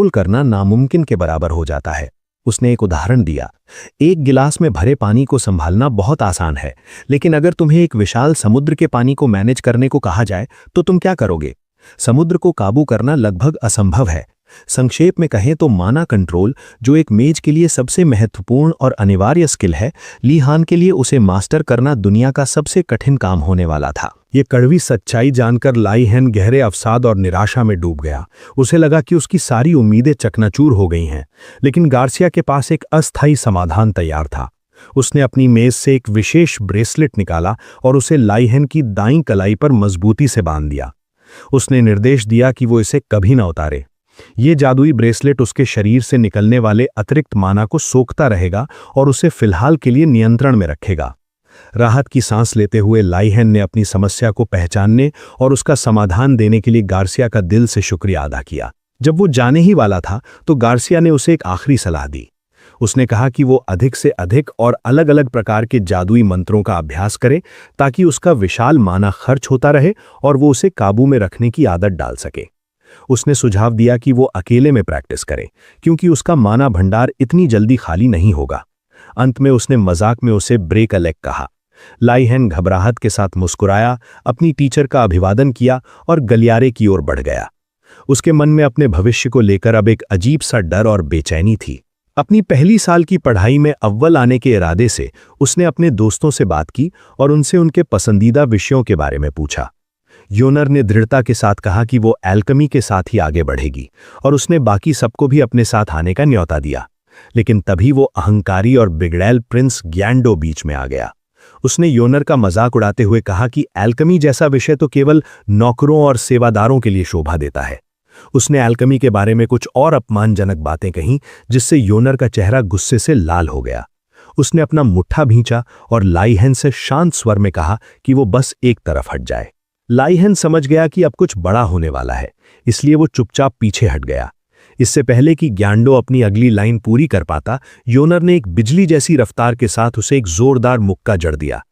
करना नामुमकिन के बराबर हो जाता है। उसने एक उदाहरण दिया। एक गिलास में भरे पानी को संभालना बहुत आसान है, लेकिन अगर तुम्हें एक विशाल समुद्र के पानी को मैनेज करने को कहा जाए तो तुम क्या करोगे? समुद्र को काबू करना लगभग असंभव है। संक्षेप में कहें तो माना कंट्रोल, जो एक मेज के लिए सबसे महत्वपूर्ण और अनिवार्य स्किल है, ली हान के लिए उसे मास्टर करना दुनिया का सबसे कठिन काम होने वाला था। ये कड़वी सच्चाई जानकर लाई हैन गहरे अवसाद और निराशा में डूब गया। उसे लगा कि उसकी सारी उम्मीदें चकनाचूर हो गई हैं, लेकिन गार्सिया के पास एक अस्थायी समाधान तैयार था। उसने अपनी मेज से एक विशेष ब्रेसलेट निकाला और उसे लाई हैन की दाईं कलाई पर मजबूती से बांध दिया। उसने निर्देश दिया कि वो इसे कभी न उतारे। ये जादुई ब्रेसलेट उसके शरीर से निकलने वाले अतिरिक्त माना को सोखता रहेगा और उसे फिलहाल के लिए नियंत्रण में रखेगा। राहत की सांस लेते हुए लाई हैन ने अपनी समस्या को पहचानने और उसका समाधान देने के लिए गार्सिया का दिल से शुक्रिया अदा किया। जब वो जाने ही वाला था तो गार्सिया ने उसे एक आखिरी सलाह दी। उसने कहा कि वो अधिक से अधिक और अलग अलग प्रकार के जादुई मंत्रों का अभ्यास करे ताकि उसका विशाल माना खर्च होता रहे और वो उसे काबू में रखने की आदत डाल सके। उसने सुझाव दिया कि वो अकेले में प्रैक्टिस करे, क्योंकि उसका माना भंडार इतनी जल्दी खाली नहीं होगा। अंत में उसने मजाक में उसे ब्रेक अ लेग कहा। लाई हैन घबराहट के साथ मुस्कुराया, अपनी टीचर का अभिवादन किया और गलियारे की ओर बढ़ गया। उसके मन में अपने भविष्य को लेकर अब एक अजीब सा डर और बेचैनी थी। अपनी पहली साल की पढ़ाई में अव्वल आने के इरादे से उसने अपने दोस्तों से बात की और उनसे उनके पसंदीदा विषयों के बारे में पूछा। योनर ने दृढ़ता के साथ कहा कि वो एल्केमी के साथ ही आगे बढ़ेगी और उसने बाकी सबको भी अपने साथ आने का न्योता दिया। लेकिन तभी वो अहंकारी और बिगड़ैल प्रिंस ग्यैंडो बीच में आ गया। उसने योनर का मजाक उड़ाते हुए कहा कि एल्केमी जैसा विषय तो केवल नौकरों और सेवादारों के लिए शोभा देता है। उसने एल्केमी के बारे में कुछ और अपमानजनक बातें कहीं, जिससे योनर का चेहरा गुस्से से लाल हो गया। उसने अपना मुट्ठा भींचा और लाई हैन से शांत स्वर में कहा कि वो बस एक तरफ हट जाए। लाई हैन समझ गया कि अब कुछ बड़ा होने वाला है, इसलिए वो चुपचाप पीछे हट गया। इससे पहले कि ग्यैंडो अपनी अगली लाइन पूरी कर पाता, योनर ने एक बिजली जैसी रफ्तार के साथ उसे एक जोरदार मुक्का जड़ दिया।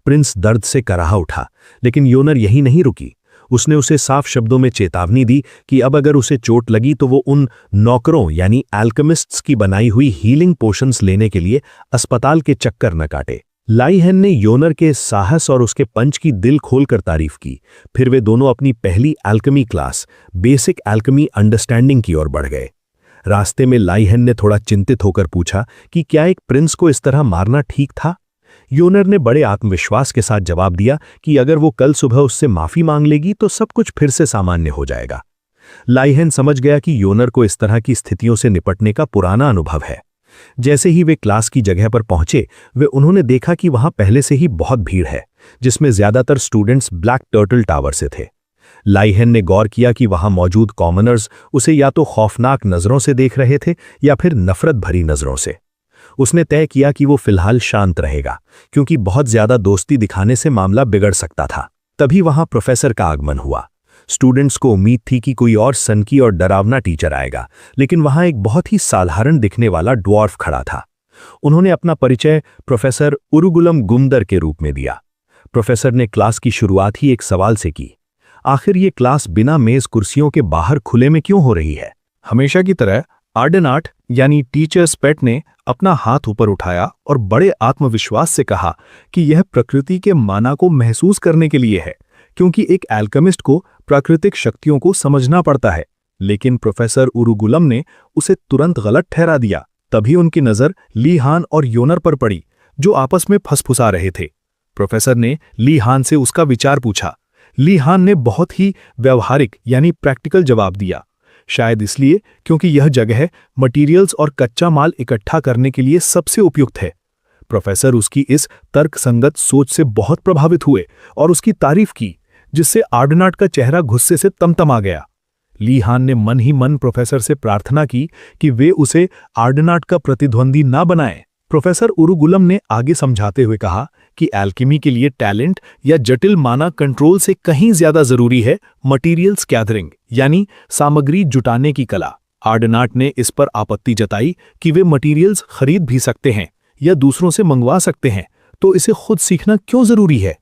प्रिंस दर्द से कराह उठा, लेकिन योनर यही नहीं रुकी। उसने उसे साफ शब्दों में चेतावनी दी कि अब अगर उसे चोट लगी तो वो उन नौकरों यानी एल्केमिस्ट्स की बनाई हुई हीलिंग पोशंस लेने के लिए अस्पताल के चक्कर न काटे। लाई हैन ने योनर के साहस और उसके पंच की दिल खोलकर तारीफ की। फिर वे दोनों अपनी पहली alchemy class, basic alchemy understanding की ओर बढ़ गए। रास्ते में लाई हैन ने थोड़ा चिंतित होकर पूछा कि क्या एक प्रिंस को इस तरह मारना ठीक था। योनर ने बड़े आत्मविश्वास के साथ जवाब दिया कि अगर वो कल सुबह उससे माफी मांग लेगी तो सब कुछ फिर से सामान्य हो जाएगा। लाई हैन समझ गया कि योनर को इस तरह की स्थितियों से निपटने का पुराना अनुभव है। जैसे ही वे क्लास की जगह पर पहुंचे, उन्होंने देखा कि वहां पहले से ही बहुत भीड़ है, जिसमें ज्यादातर स्टूडेंट्स ब्लैक टर्टल टावर से थे। लाई हैन ने गौर किया कि वहां मौजूद कॉमनर्स उसे या तो खौफनाक नजरों से देख रहे थे या फिर नफरत भरी नजरों से। उसने तय किया कि वो फिलहाल शांत रहेगा, क्योंकि बहुत ज्यादा दोस्ती दिखाने से मामला बिगड़ सकता था। तभी वहां प्रोफेसर का आगमन हुआ। स्टूडेंट्स को उम्मीद थी कि कोई और सनकी और डरावना टीचर आएगा, लेकिन वहां एक बहुत ही साधारण दिखने वाला ड्वार्फ खड़ा था। उन्होंने अपना परिचय प्रोफेसर उरुगुलम गुमदर के रूप में दिया। प्रोफेसर ने क्लास की शुरुआत ही एक सवाल से की, आखिर ये क्लास बिना मेज कुर्सियों के बाहर खुले में क्यों हो रही है? हमेशा की तरह आर्डेनाट यानी टीचर्स पेट ने अपना हाथ ऊपर उठाया और बड़े आत्मविश्वास से कहा कि यह प्रकृति के माना को महसूस करने के लिए है, क्योंकि एक एल्केमिस्ट को प्राकृतिक शक्तियों को समझना पड़ता है। लेकिन प्रोफेसर उरुगुलम ने उसे तुरंत गलत ठहरा दिया। तभी उनकी नजर ली हान और योनर पर पड़ी, जो आपस में फसफुसा रहे थे। प्रोफेसर ने ली हान से उसका विचार पूछा। ली हान ने बहुत ही व्यवहारिक यानी प्रैक्टिकल जवाब दिया, शायद इसलिए क्योंकि यह जगह मटेरियल्स और कच्चा माल इकट्ठा करने के लिए सबसे उपयुक्त है। प्रोफेसर उसकी इस तर्कसंगत सोच से बहुत प्रभावित हुए और उसकी तारीफ की, जिससे आर्डेनाट का चेहरा गुस्से से तमतमा गया। ली हान ने मन ही मन प्रोफेसर से प्रार्थना की कि वे उसे आर्डेनाट का प्रतिद्वंदी ना बनाएं। प्रोफेसर उरुगुलम ने आगे समझाते हुए कहा कि एल्केमी के लिए टैलेंट या जटिल माना कंट्रोल से कहीं ज्यादा जरूरी है मटेरियल्स गैदरिंग यानी सामग्री जुटाने की कला। आर्डेनाट ने इस पर आपत्ति जताई कि वे मटेरियल्स खरीद भी सकते हैं या दूसरों से मंगवा सकते हैं, तो इसे खुद सीखना क्यों जरूरी है?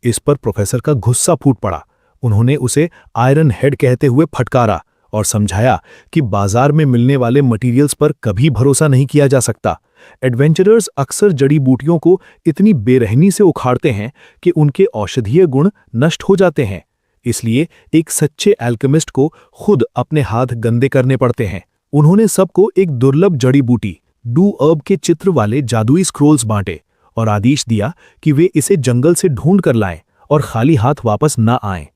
इस पर प्रोफेसर का गुस्सा फूट पड़ा। उन्होंने उसे आयरन हेड कहते हुए फटकारा और समझाया कि बाजार में मिलने वाले मटेरियल्स पर कभी भरोसा नहीं किया जा सकता। एडवेंचरर्स अक्सर जड़ी बूटियों को इतनी बेरहमी से उखाड़ते हैं कि उनके औषधीय गुण नष्ट हो जाते हैं। इसलिए एक सच्चे एल्केमिस्ट को खुद अपने हाथ गंदे करने पड़ते हैं। उन्होंने सबको एक दुर्लभ जड़ी बूटी डू अर्ब के चित्र वाले जादुई स्क्रोल्स बांटे और आदेश दिया कि वे इसे जंगल से ढूंढ कर लाएं और खाली हाथ वापस ना आएं।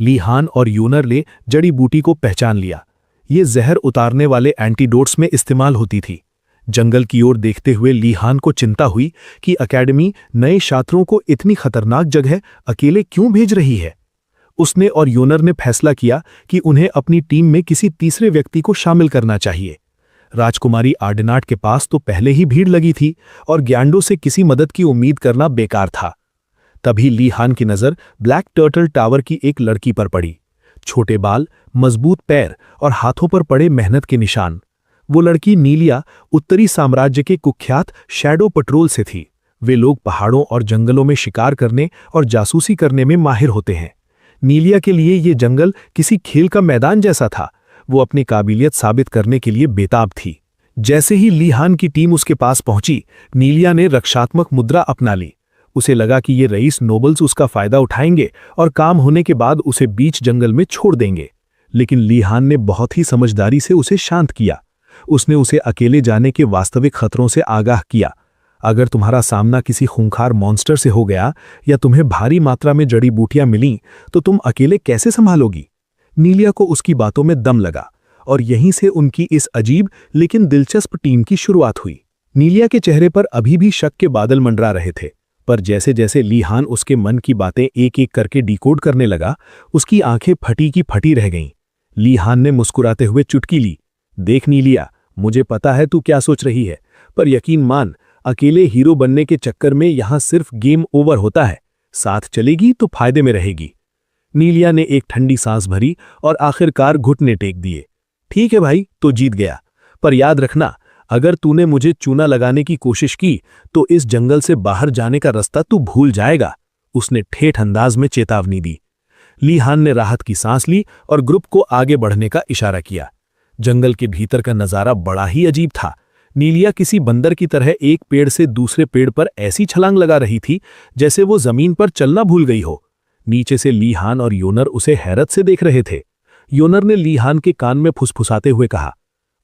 ली हान और यूनर ने जड़ी बूटी को पहचान लिया। ये जहर उतारने वाले एंटीडोट्स में इस्तेमाल होती थी। जंगल की ओर देखते हुए ली हान को चिंता हुई कि अकेडमी नए छात्रों को इतनी खतरनाक जगह अकेले क्यों भेज रही है। उसने और यूनर ने फैसला किया कि उन्हें अपनी टीम में किसी तीसरे व्यक्ति को शामिल करना चाहिए। राजकुमारी आर्डेनाट के पास तो पहले ही भीड़ लगी थी और ग्यांडो से किसी मदद की उम्मीद करना बेकार था। तभी ली हान की नजर ब्लैक टर्टल टावर की एक लड़की पर पड़ी। छोटे बाल, मजबूत पैर और हाथों पर पड़े मेहनत के निशान। वो लड़की नीलिया उत्तरी साम्राज्य के कुख्यात शैडो पेट्रोल से थी। वे लोग पहाड़ों और जंगलों में शिकार करने और जासूसी करने में माहिर होते हैं। नीलिया के लिए ये जंगल किसी खेल का मैदान जैसा था। वो अपनी काबिलियत साबित करने के लिए बेताब थी। जैसे ही ली हान की टीम उसके पास पहुंची, नीलिया ने रक्षात्मक मुद्रा अपना ली। उसे लगा कि ये रईस नोबल्स उसका फायदा उठाएंगे और काम होने के बाद उसे बीच जंगल में छोड़ देंगे। लेकिन ली हान ने बहुत ही समझदारी से उसे शांत किया। उसने उसे अकेले जाने के वास्तविक खतरों से आगाह किया। अगर तुम्हारा सामना किसी खूंखार मॉन्स्टर से हो गया या तुम्हें भारी मात्रा में जड़ी बूटियां मिलीं, तो तुम अकेले कैसे संभालोगी? नीलिया को उसकी बातों में दम लगा और यहीं से उनकी इस अजीब लेकिन दिलचस्प टीम की शुरुआत हुई। नीलिया के चेहरे पर अभी भी शक के बादल मंडरा रहे थे, पर जैसे जैसे ली हान उसके मन की बातें एक एक करके डिकोड करने लगा, उसकी आंखें फटी की फटी रह गईं। ली हान ने मुस्कुराते हुए चुटकी ली, देख नीलिया, मुझे पता है तू क्या सोच रही है, पर यकीन मान, अकेले हीरो बनने के चक्कर में यहां सिर्फ गेम ओवर होता है। साथ चलेगी तो फायदे में रहेगी। नीलिया ने एक ठंडी सांस भरी और आखिरकार घुटने टेक दिए। ठीक है भाई, तो जीत गया, पर याद रखना, अगर तूने मुझे चूना लगाने की कोशिश की तो इस जंगल से बाहर जाने का रास्ता तू भूल जाएगा। उसने ठेठ अंदाज में चेतावनी दी। ली हान ने राहत की सांस ली और ग्रुप को आगे बढ़ने का इशारा किया। जंगल के भीतर का नजारा बड़ा ही अजीब था। नीलिया किसी बंदर की तरह एक पेड़ से दूसरे पेड़ पर ऐसी छलांग लगा रही थी जैसे वो जमीन पर चलना भूल गई हो। नीचे से ली हान और योनर उसे हैरत से देख रहे थे। योनर ने ली हान के कान में फुसफुसाते हुए कहा,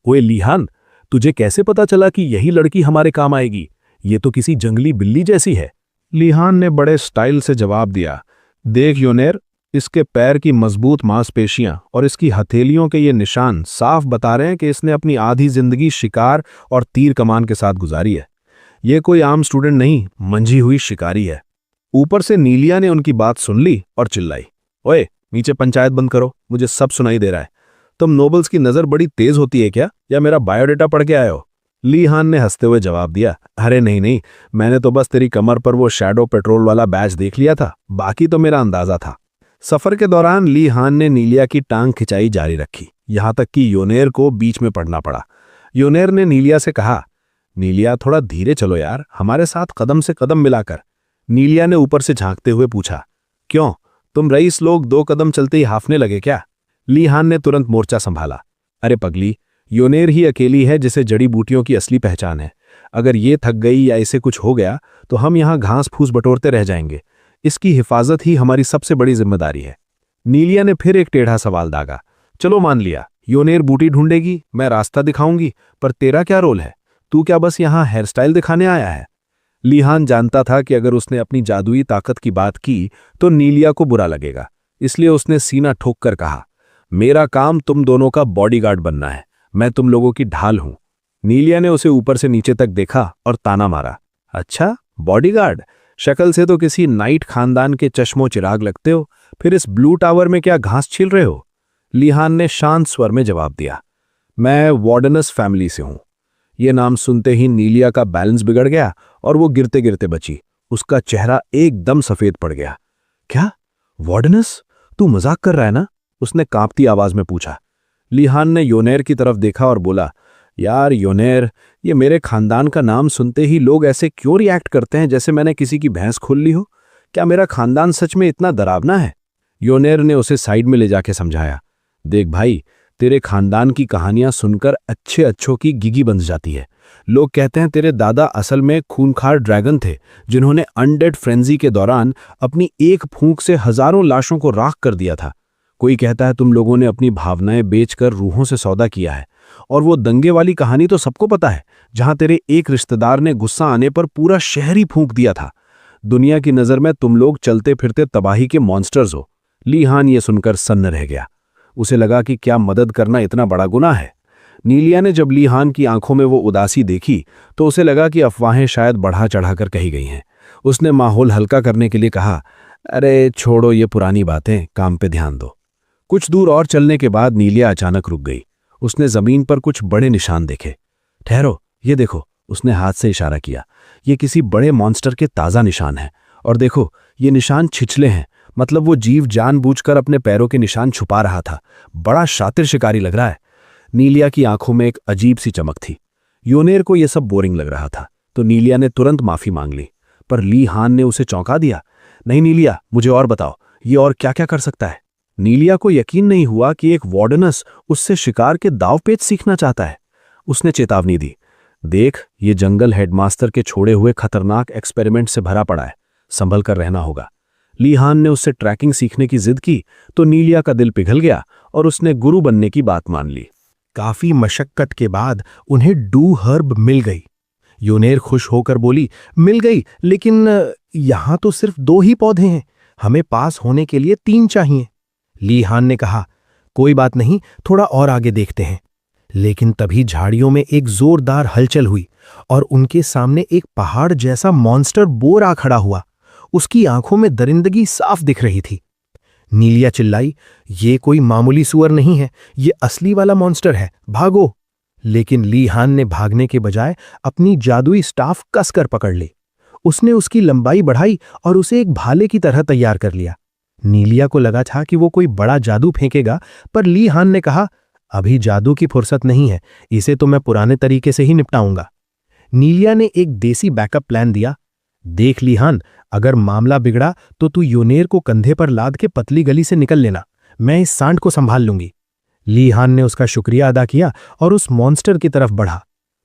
ओए ली हान, तुझे कैसे पता चला कि यही लड़की हमारे काम आएगी? ये तो किसी जंगली बिल्ली जैसी है। ली हान ने बड़े स्टाइल से जवाब दिया, देख योनेर, इसके पैर की मजबूत मांसपेशियां और इसकी हथेलियों के ये निशान साफ बता रहे हैं कि इसने अपनी आधी जिंदगी शिकार और तीर कमान के साथ गुजारी है। ये कोई आम स्टूडेंट नहीं, मंझी हुई शिकारी है। ऊपर से नीलिया ने उनकी बात सुन ली और चिल्लाई, ओए नीचे पंचायत बंद करो, मुझे सब सुनाई दे रहा है। तुम नोबल्स की नजर बड़ी तेज होती है क्या, या मेरा बायोडेटा पढ़ के आए हो? ली हान ने हंसते हुए जवाब दिया, अरे नहीं नहीं, मैंने तो बस तेरी कमर पर वो शैडो पेट्रोल वाला बैच देख लिया था, बाकी तो मेरा अंदाजा था। सफर के दौरान ली हान ने नीलिया की टांग खिंचाई जारी रखी, यहां तक कि योनेर को बीच में पड़ना पड़ा। योनेर ने नीलिया से कहा, नीलिया थोड़ा धीरे चलो यार, हमारे साथ कदम से कदम मिलाकर। नीलिया ने ऊपर से झांकते हुए पूछा, क्यों, तुम रईस लोग 2 कदम चलते ही हाफने लगे क्या? ली हान ने तुरंत मोर्चा संभाला, अरे पगली, योनेर ही अकेली है जिसे जड़ी बूटियों की असली पहचान है। अगर ये थक गई या इसे कुछ हो गया तो हम यहां घास फूस बटोरते रह जाएंगे। इसकी हिफाजत ही हमारी सबसे बड़ी जिम्मेदारी है। नीलिया ने फिर एक टेढ़ा सवाल दागा, चलो मान लिया, योनेर बूटी ढूंढेगी, मैं रास्ता दिखाऊंगी, पर तेरा क्या रोल है? तू क्या बस यहां हेयर स्टाइल दिखाने आया है? ली हान जानता था कि अगर उसने अपनी जादुई ताकत की बात की तो नीलिया को बुरा लगेगा, इसलिए उसने सीना ठोक कर कहा, मेरा काम तुम दोनों का बॉडीगार्ड बनना है, मैं तुम लोगों की ढाल हूं। नीलिया ने उसे ऊपर से नीचे तक देखा और ताना मारा, अच्छा बॉडीगार्ड, शक्ल से तो किसी नाइट खानदान के चश्मो चिराग लगते हो, फिर इस ब्लू टावर में क्या घास छील रहे हो? ली हान ने शांत स्वर में जवाब दिया, मैं वार्डनस फैमिली से हूं। यह नाम सुनते ही नीलिया का बैलेंस बिगड़ गया और वो गिरते गिरते बची। उसका चेहरा एकदम सफेद पड़ गया। क्या वार्डनस, तू मजाक कर रहा है ना? उसने कांपती आवाज में पूछा। ली हान ने योनेर की तरफ देखा और बोला, यार योनेर, ये मेरे खानदान का नाम सुनते ही लोग ऐसे क्यों रिएक्ट करते हैं जैसे मैंने किसी की भैंस खोल ली हो? क्या मेरा खानदान सच में इतना डरावना है? योनेर ने उसे साइड में ले जाके समझाया, देख भाई, तेरे खानदान की कहानियां सुनकर अच्छे अच्छों की गिगी बन जाती है। लोग कहते हैं तेरे दादा असल में खूंखार ड्रैगन थे जिन्होंने अनडेड फ्रेंजी के दौरान अपनी एक फूंक से हजारों लाशों को राख कर दिया था। कोई कहता है तुम लोगों ने अपनी भावनाएं बेचकर रूहों से सौदा किया है। और वो दंगे वाली कहानी तो सबको पता है, जहां तेरे एक रिश्तेदार ने गुस्सा आने पर पूरा शहर ही फूंक दिया था। दुनिया की नजर में तुम लोग चलते फिरते तबाही के मॉन्स्टर्स हो। ली हान ये सुनकर सन्न रह गया। उसे लगा कि क्या मदद करना इतना बड़ा गुनाह है। नीलिया ने जब ली हान की आंखों में वो उदासी देखी तो उसे लगा कि अफवाहें शायद बढ़ा चढ़ाकर कही गई हैं। उसने माहौल हल्का करने के लिए कहा, अरे छोड़ो ये पुरानी बातें, काम पे ध्यान दो। कुछ दूर और चलने के बाद नीलिया अचानक रुक गई। उसने जमीन पर कुछ बड़े निशान देखे। ठहरो, ये देखो, उसने हाथ से इशारा किया। ये किसी बड़े मॉन्स्टर के ताजा निशान हैं। और देखो, ये निशान छिछले हैं, मतलब वो जीव जानबूझकर अपने पैरों के निशान छुपा रहा था। बड़ा शातिर शिकारी लग रहा है। नीलिया की आंखों में एक अजीब सी चमक थी। योनेर को यह सब बोरिंग लग रहा था, तो नीलिया ने तुरंत माफी मांग ली। पर ली हान ने उसे चौंका दिया, नहीं नीलिया, मुझे और बताओ, ये और क्या क्या कर सकता है? नीलिया को यकीन नहीं हुआ कि एक वार्डनस उससे शिकार के दावपेच सीखना चाहता है। उसने चेतावनी दी, देख, ये जंगल हेडमास्टर के छोड़े हुए खतरनाक एक्सपेरिमेंट से भरा पड़ा है, संभल कर रहना होगा। ली हान ने उससे ट्रैकिंग सीखने की जिद की तो नीलिया का दिल पिघल गया और उसने गुरु बनने की बात मान ली। काफी मशक्कत के बाद उन्हें डू हर्ब मिल गई। योनेर खुश होकर बोली, मिल गई, लेकिन यहां तो सिर्फ 2 ही पौधे हैं, हमें पास होने के लिए 3 चाहिए। ली हान ने कहा, कोई बात नहीं, थोड़ा और आगे देखते हैं। लेकिन तभी झाड़ियों में एक जोरदार हलचल हुई और उनके सामने एक पहाड़ जैसा मॉन्स्टर बोर आ खड़ा हुआ। उसकी आंखों में दरिंदगी साफ दिख रही थी। नीलिया चिल्लाई, ये कोई मामूली सुअर नहीं है, ये असली वाला मॉन्स्टर है, भागो। लेकिन ली हान ने भागने के बजाय अपनी जादुई स्टाफ कसकर पकड़ ली। उसने उसकी लंबाई बढ़ाई और उसे एक भाले की तरह तैयार कर लिया। नीलिया को लगा था कि वो कोई बड़ा जादू फेंकेगा, पर ली हान ने कहा, अभी जादू की फुर्सत नहीं है, इसे तो मैं पुराने तरीके से ही निपटाऊंगा। नीलिया ने एक देसी बैकअप प्लान दिया, देख ली हान, अगर मामला बिगड़ा तो तू योनेर को कंधे पर लाद के पतली गली से निकल लेना, मैं इस सांड को संभाल लूंगी। ली हान ने उसका शुक्रिया अदा किया और उस मॉन्स्टर की तरफ बढ़ा।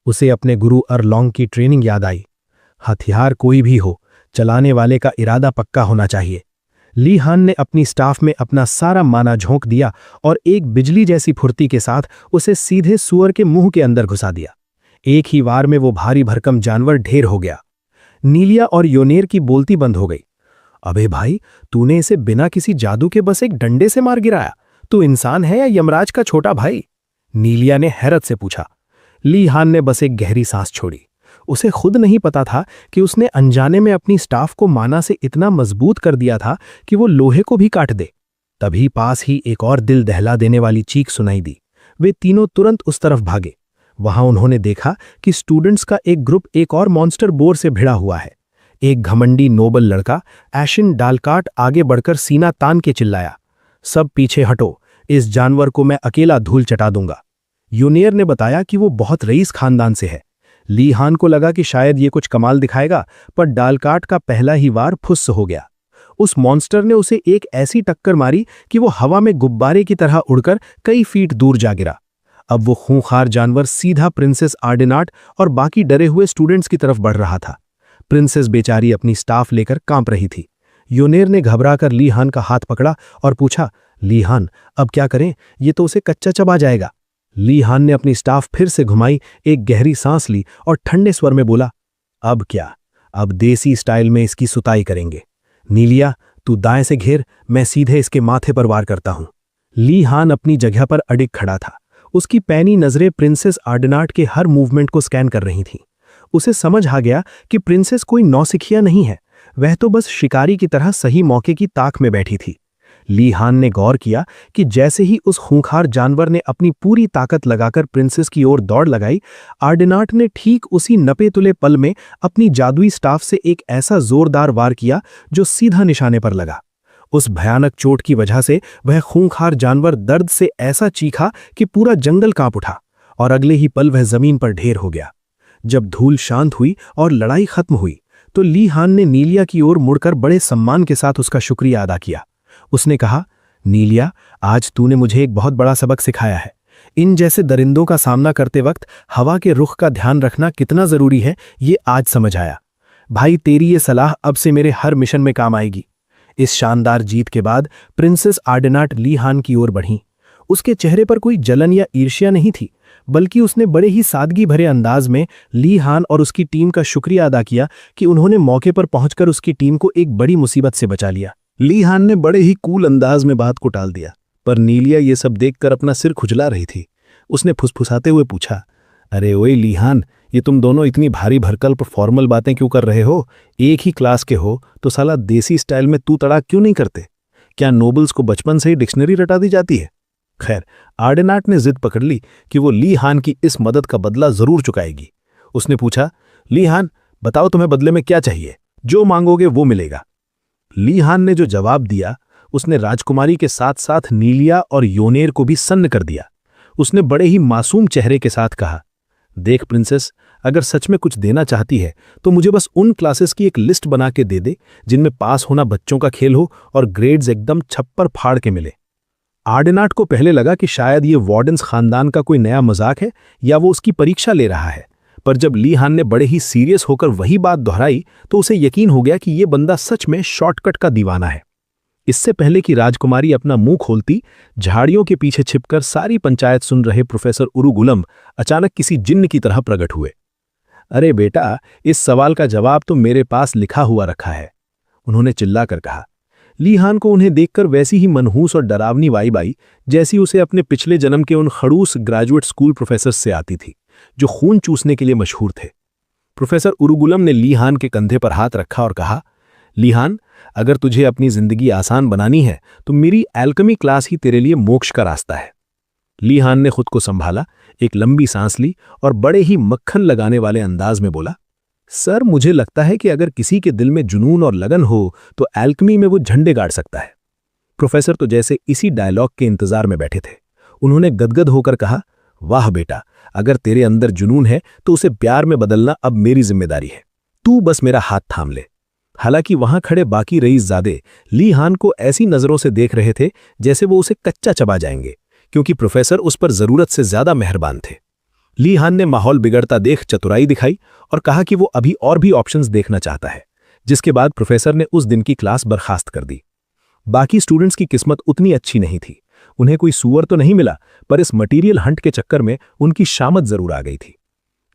उसे अपने गुरु अरलोंग की ट्रेनिंग याद आई। हथियार कोई भी हो, चलाने वाले का इरादा पक्का होना चाहिए। ली हान ने अपनी स्टाफ में अपना सारा माना झोंक दिया और एक बिजली जैसी फुर्ती के साथ उसे सीधे सुअर के मुंह के अंदर घुसा दिया। एक ही वार में वो भारी भरकम जानवर ढेर हो गया। नीलिया और योनेर की बोलती बंद हो गई। अबे भाई, तूने इसे बिना किसी जादू के बस एक डंडे से मार गिराया, तू इंसान है या यमराज का छोटा भाई? नीलिया ने हैरत से पूछा। ली हान ने बस एक गहरी सांस छोड़ी। उसे खुद नहीं पता था कि उसने अनजाने में अपनी स्टाफ को माना से इतना मजबूत कर दिया था कि वो लोहे को भी काट दे। तभी पास ही एक और दिल दहला देने वाली चीख सुनाई दी। वे तीनों तुरंत उस तरफ भागे। वहां उन्होंने देखा कि स्टूडेंट्स का एक ग्रुप एक और मॉन्स्टर बोर से भिड़ा हुआ है। एक घमंडी नोबल लड़का एशिन डालकाट आगे बढ़कर सीना तान के चिल्लाया, सब पीछे हटो, इस जानवर को मैं अकेला धूल चटा दूंगा। यूनियर ने बताया कि वो बहुत रईस खानदान से है। ली हान को लगा कि शायद ये कुछ कमाल दिखाएगा, पर डालकाट का पहला ही वार फुस्स हो गया। उस मॉन्स्टर ने उसे एक ऐसी टक्कर मारी कि वो हवा में गुब्बारे की तरह उड़कर कई फीट दूर जा गिरा। अब वो खूंखार जानवर सीधा प्रिंसेस आर्डिनाट और बाकी डरे हुए स्टूडेंट्स की तरफ बढ़ रहा था। प्रिंसेस बेचारी अपनी स्टाफ लेकर कांप रही थी। यूनेर ने घबराकर ली हान का हाथ पकड़ा और पूछा, ली हान, अब क्या करें? ये तो उसे कच्चा चबा जाएगा। ली हान ने अपनी स्टाफ फिर से घुमाई, एक गहरी सांस ली और ठंडे स्वर में बोला, अब क्या? अब देसी स्टाइल में इसकी सुताई करेंगे। नीलिया, तू दाएं से घेर, मैं सीधे इसके माथे पर वार करता हूं। ली हान अपनी जगह पर अडिग खड़ा था। उसकी पैनी नजरें प्रिंसेस आर्डिनाट के हर मूवमेंट को स्कैन कर रही थीं। उसे समझ आ गया कि प्रिंसेस कोई नौसिखिया नहीं है, वह तो बस शिकारी की तरह सही मौके की ताक में बैठी थी। ली हान ने गौर किया कि जैसे ही उस खूंखार जानवर ने अपनी पूरी ताकत लगाकर प्रिंसेस की ओर दौड़ लगाई, आर्डिनाट ने ठीक उसी नपे तुले पल में अपनी जादुई स्टाफ से एक ऐसा जोरदार वार किया जो सीधा निशाने पर लगा। उस भयानक चोट की वजह से वह खूंखार जानवर दर्द से ऐसा चीखा कि पूरा जंगल कांप उठा और अगले ही पल वह जमीन पर ढेर हो गया। जब धूल शांत हुई और लड़ाई खत्म हुई तो ली हान ने नीलिया की ओर मुड़कर बड़े सम्मान के साथ उसका शुक्रिया अदा किया। उसने कहा, नीलिया, आज तूने मुझे एक बहुत बड़ा सबक सिखाया है। इन जैसे दरिंदों का सामना करते वक्त हवा के रुख का ध्यान रखना कितना जरूरी है, ये आज समझ आया। भाई, तेरी ये सलाह अब से मेरे हर मिशन में काम आएगी। इस शानदार जीत के बाद प्रिंसेस आर्डिनाट ली हान की ओर बढ़ी। उसके चेहरे पर कोई जलन या ईर्ष्या नहीं थी, बल्कि उसने बड़े ही सादगी भरे अंदाज में ली हान और उसकी टीम का शुक्रिया अदा किया कि उन्होंने मौके पर पहुंचकर उसकी टीम को एक बड़ी मुसीबत से बचा लिया। ली हान ने बड़े ही कूल अंदाज में बात को टाल दिया, पर नीलिया ये सब देखकर अपना सिर खुजला रही थी। उसने फुसफुसाते हुए पूछा, अरे ओए ली हान, ये तुम दोनों इतनी भारी भरकल पर फॉर्मल बातें क्यों कर रहे हो? एक ही क्लास के हो तो साला देसी स्टाइल में तू तड़ाक क्यों नहीं करते? क्या नोबल्स को बचपन से ही डिक्शनरी रटा दी जाती है? खैर, आर्डिनाट ने जिद पकड़ ली कि वो ली हान की इस मदद का बदला जरूर चुकाएगी। उसने पूछा, ली हान, बताओ तुम्हें बदले में क्या चाहिए? जो मांगोगे वो मिलेगा। ली हान ने जो जवाब दिया, उसने राजकुमारी के साथ साथ नीलिया और योनेर को भी सन्न कर दिया। उसने बड़े ही मासूम चेहरे के साथ कहा, देख प्रिंसेस, अगर सच में कुछ देना चाहती है तो मुझे बस उन क्लासेस की एक लिस्ट बना के दे दे जिनमें पास होना बच्चों का खेल हो और ग्रेड्स एकदम छप्पर फाड़ के मिले। आर्डिनाट को पहले लगा कि शायद ये वार्डन्स खानदान का कोई नया मजाक है या वो उसकी परीक्षा ले रहा है, पर जब ली हान ने बड़े ही सीरियस होकर वही बात दोहराई तो उसे यकीन हो गया कि ये बंदा सच में शॉर्टकट का दीवाना है। इससे पहले कि राजकुमारी अपना मुंह खोलती, झाड़ियों के पीछे छिपकर सारी पंचायत सुन रहे प्रोफेसर उरुगुलम अचानक किसी जिन्न की तरह प्रकट हुए। अरे बेटा, इस सवाल का जवाब तो मेरे पास लिखा हुआ रखा है, उन्होंने चिल्लाकर कहा। ली हान को उन्हें देखकर वैसी ही मनहूस और डरावनी वाइब आई जैसी उसे अपने पिछले जन्म के उन खड़ूस ग्रेजुएट स्कूल प्रोफेसर्स से आती थी, जो खून चूसने के लिए मशहूर थे। प्रोफेसर उरुगुलम ने ली हान के कंधे पर हाथ रखा और कहा, ली हान, अगर तुझे अपनी जिंदगी आसान बनानी है तो मेरी एल्केमी क्लास ही तेरे लिए मोक्ष का रास्ता है। ली हान ने खुद को संभाला, एक लंबी सांस ली और बड़े ही मक्खन लगाने वाले अंदाज में बोला, सर, मुझे लगता है कि अगर किसी के दिल में जुनून और लगन हो तो एल्केमी में वो झंडे गाड़ सकता है। प्रोफेसर तो जैसे इसी डायलॉग के इंतजार में बैठे थे। उन्होंने गदगद होकर कहा, वाह बेटा, अगर तेरे अंदर जुनून है तो उसे प्यार में बदलना अब मेरी जिम्मेदारी है। तू बस मेरा हाथ थाम ले। हालांकि वहां खड़े बाकी रईसजादे ली हान को ऐसी नजरों से देख रहे थे जैसे वो उसे कच्चा चबा जाएंगे, क्योंकि प्रोफेसर उस पर जरूरत से ज्यादा मेहरबान थे। ली हान ने माहौल बिगड़ता देख चतुराई दिखाई और कहा कि वो अभी और भी ऑप्शंस देखना चाहता है, जिसके बाद प्रोफेसर ने उस दिन की क्लास बर्खास्त कर दी। बाकी स्टूडेंट्स की किस्मत उतनी अच्छी नहीं थी। उन्हें कोई सुअर तो नहीं मिला, पर इस मटीरियल हंट के चक्कर में उनकी शामत जरूर आ गई थी।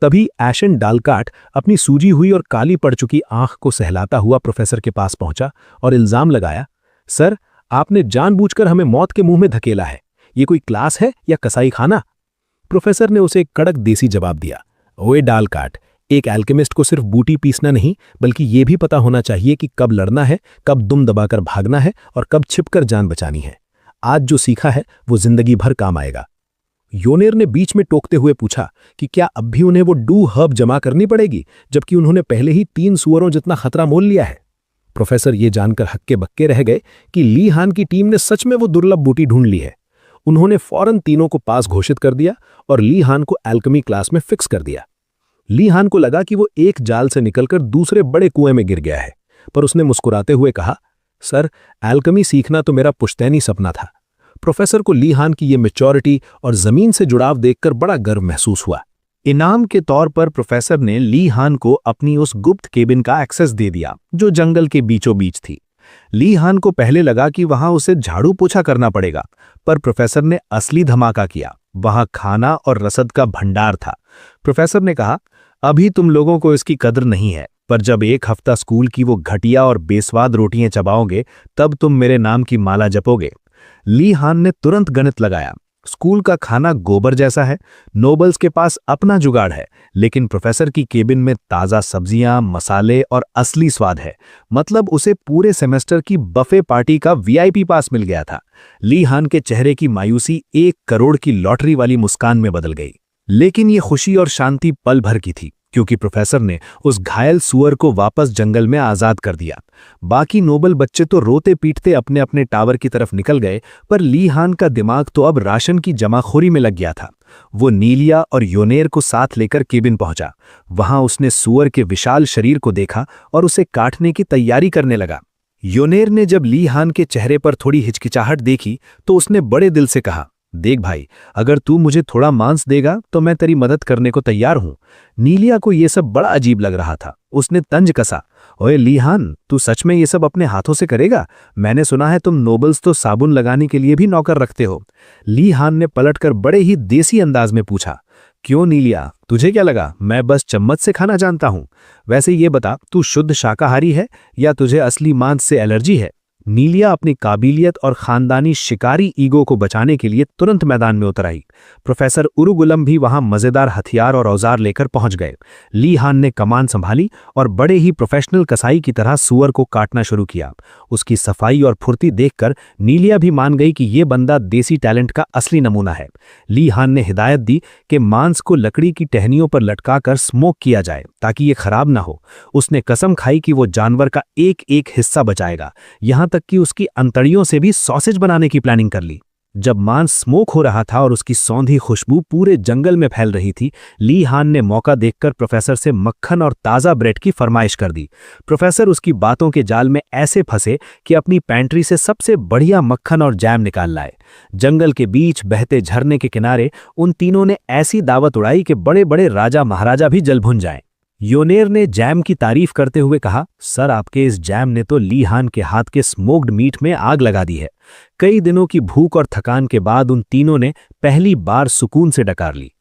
तभी एशन डालकाट अपनी सूजी हुई और काली पड़ चुकी आंख को सहलाता हुआ प्रोफेसर के पास पहुंचा और इल्जाम लगाया, सर, आपने जानबूझकर हमें मौत के मुंह में धकेला है। ये कोई क्लास है या कसाई खाना? प्रोफेसर ने उसे एक कड़क देसी जवाब दिया, ओए डालकाट, एक एल्केमिस्ट को सिर्फ बूटी पीसना नहीं बल्कि ये भी पता होना चाहिए कि कब लड़ना है, कब दुम दबाकर भागना है और कब छिपकर जान बचानी है। आज जो सीखा है वो जिंदगी भर काम आएगा। योनेर ने बीच में टोकते हुए पूछा कि क्या अब भी उन्हें वो डू हर्ब जमा करनी पड़ेगी, जबकि उन्होंने पहले ही 3 सुअरों जितना खतरा मोल लिया है। प्रोफेसर ये जानकर हक्के बक्के रह गए कि ली हान की टीम ने सच में वो दुर्लभ बूटी ढूंढ ली है। उन्होंने फौरन तीनों को पास घोषित कर दिया और ली हान को एल्केमी क्लास में फिक्स कर दिया। ली हान को लगा कि वो एक जाल से निकलकर दूसरे बड़े कुएं में गिर गया है, पर उसने मुस्कुराते हुए कहा, सर, एल्केमी सीखना तो मेरा पुश्तैनी सपना था। प्रोफेसर को ली हान की ये मैच्योरिटी और जमीन से जुड़ाव देखकर बड़ा गर्व महसूस हुआ। इनाम के तौर पर प्रोफेसर ने ली हान को अपनी उस गुप्त केबिन का एक्सेस दे दिया जो जंगल के बीचों बीच थी। ली हान को पहले लगा कि वहां उसे झाड़ू पोछा करना पड़ेगा, पर प्रोफेसर ने असली धमाका किया। वहां खाना और रसद का भंडार था। प्रोफेसर ने कहा, अभी तुम लोगों को इसकी कदर नहीं है, पर जब 1 हफ्ता स्कूल की वो घटिया और बेस्वाद रोटियां चबाओगे तब तुम मेरे नाम की माला जपोगे। ली हान ने तुरंत गणित लगाया। स्कूल का खाना गोबर जैसा है, नोबल्स के पास अपना जुगाड़ है, लेकिन प्रोफेसर की केबिन में ताज़ा सब्जियां, मसाले और असली स्वाद है। मतलब उसे पूरे सेमेस्टर की बफे पार्टी का वीआईपी पास मिल गया था। ली हान के चेहरे की मायूसी 1 करोड़ की लॉटरी वाली मुस्कान में बदल गई। लेकिन ये खुशी और शांति पल भर की थी, क्योंकि प्रोफेसर ने उस घायल सुअर को वापस जंगल में आजाद कर दिया। बाकी नोबल बच्चे तो रोते पीटते अपने अपने टावर की तरफ निकल गए, पर ली हान का दिमाग तो अब राशन की जमाखोरी में लग गया था। वो नीलिया और योनेर को साथ लेकर केबिन पहुंचा। वहां उसने सुअर के विशाल शरीर को देखा और उसे काटने की तैयारी करने लगा। योनेर ने जब ली हान के चेहरे पर थोड़ी हिचकिचाहट देखी तो उसने बड़े दिल से कहा, देख भाई, अगर तू मुझे थोड़ा मांस देगा तो मैं तेरी मदद करने को तैयार हूं। नीलिया को यह सब बड़ा अजीब लग रहा था। उसने तंज कसा, ओए ली हान, तू सच में ये सब अपने हाथों से करेगा? मैंने सुना है तुम नोबल्स तो साबुन लगाने के लिए भी नौकर रखते हो। ली हान ने पलटकर बड़े ही देसी अंदाज में पूछा, क्यों नीलिया, तुझे क्या लगा मैं बस चम्मच से खाना जानता हूं? वैसे ये बता, तू शुद्ध शाकाहारी है या तुझे असली मांस से एलर्जी है? नीलिया अपनी काबिलियत और खानदानी शिकारी ईगो को बचाने के लिए तुरंत मैदान में उतर आई। प्रोफेसर उरुगुलम भी वहां मजेदार हथियार और औजार लेकर पहुंच गए। ली हान ने कमान संभाली और बड़े ही प्रोफेशनल कसाई की तरह सुअर को काटना शुरू किया। उसकी सफाई और फुर्ती देखकर नीलिया भी मान गई कि ये बंदा देसी टैलेंट का असली नमूना है। ली हान ने हिदायत दी कि मांस को लकड़ी की टहनियों पर लटकाकर स्मोक किया जाए ताकि ये खराब ना हो। उसने कसम खाई कि वो जानवर का एक एक हिस्सा बचाएगा, यहां तक कि उसकी अंतड़ियों से भी सॉसेज बनाने की प्लानिंग कर ली। जब मांस स्मोक हो रहा था और उसकी सौंधी खुशबू पूरे जंगल में फैल रही थी, ली हान ने मौका देखकर प्रोफेसर से मक्खन और ताज़ा ब्रेड की फरमाइश कर दी। प्रोफेसर उसकी बातों के जाल में ऐसे फंसे कि अपनी पैंट्री से सबसे बढ़िया मक्खन और जैम निकाल लाए। जंगल के बीच बहते झरने के किनारे उन तीनों ने ऐसी दावत उड़ाई कि बड़े बड़े राजा महाराजा भी जल भुन जाएं। योनेर ने जैम की तारीफ करते हुए कहा, सर, आपके इस जैम ने तो ली हान के हाथ के स्मोक्ड मीट में आग लगा दी है। कई दिनों की भूख और थकान के बाद उन तीनों ने पहली बार सुकून से डकार ली।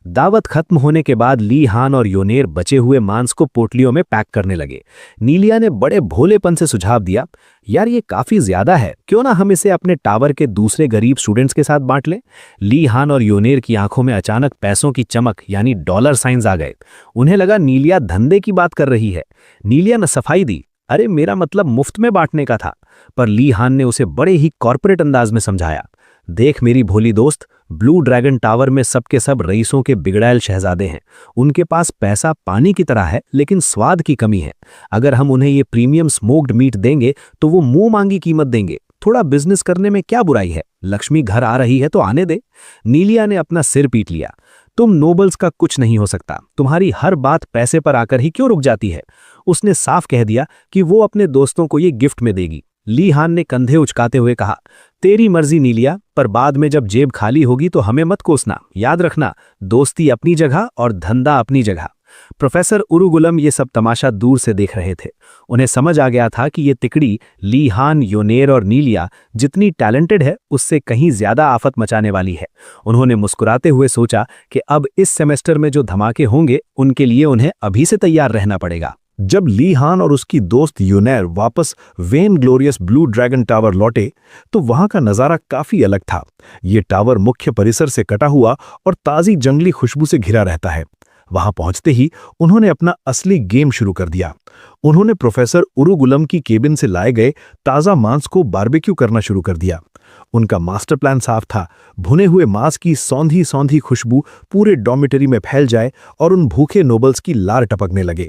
दावत खत्म होने के बाद ली हान और योनेर बचे हुए मांस को पोटलियों में पैक करने लगे। नीलिया ने बड़े भोलेपन से सुझाव दिया, यार ये काफी ज्यादा है, क्यों ना हम इसे अपने टावर के दूसरे गरीब स्टूडेंट्स के साथ बांट लें। ली हान और योनेर की आंखों में अचानक पैसों की चमक यानी डॉलर साइंस आ गए। उन्हें लगा नीलिया धंधे की बात कर रही है। नीलिया ने सफाई दी, अरे मेरा मतलब मुफ्त में बांटने का था। पर ली हान ने उसे बड़े ही कॉर्पोरेट अंदाज में समझाया, देख मेरी भोली दोस्त, ब्लू ड्रैगन टावर में सबके सब रईसों के बिगड़ैल शहजादे हैं। उनके पास पैसा पानी की तरह है, लेकिन स्वाद की कमी है। अगर हम उन्हें ये प्रीमियम स्मोक्ड मीट देंगे तो वो मुंह मांगी कीमत देंगे। थोड़ा बिजनेस करने में क्या बुराई है? लक्ष्मी घर आ रही है तो आने दे। नीलिया ने अपना सिर पीट लिया, तुम नोबल्स का कुछ नहीं हो सकता। तुम्हारी हर बात पैसे पर आकर ही क्यों रुक जाती है? उसने साफ कह दिया कि वो अपने दोस्तों को ये गिफ्ट में देगी। ली हान ने कंधे उचकाते हुए कहा, तेरी मर्जी नीलिया, पर बाद में जब जेब खाली होगी तो हमें मत कोसना। याद रखना, दोस्ती अपनी जगह और धंधा अपनी जगह। प्रोफेसर उरुगुलम ये सब तमाशा दूर से देख रहे थे। उन्हें समझ आ गया था कि ये तिकड़ी ली हान, योनेर और नीलिया जितनी टैलेंटेड है उससे कहीं ज्यादा आफत मचाने वाली है। उन्होंने मुस्कुराते हुए सोचा कि अब इस सेमेस्टर में जो धमाके होंगे उनके लिए उन्हें अभी से तैयार रहना पड़ेगा। जब ली हान और उसकी दोस्त योनेर वापस when glorious blue dragon tower लौटे तो वहां का नजारा काफी अलग था। ये टावर मुख्य परिसर से कटा हुआ और ताजी जंगली खुशबू से घिरा रहता है। वहां पहुंचते ही उन्होंने अपना असली गेम शुरू कर दिया। उन्होंने प्रोफेसर उरुगुलम की केबिन से लाए गए ताज़ा मांस को बारबेक्यू करना शुरू कर दिया। उनका मास्टर प्लान साफ था, भुने हुए मांस की सौंधी सौंधी खुशबू पूरे डॉर्मिटरी में फैल जाए और उन भूखे नोबल्स की लार टपकने लगे।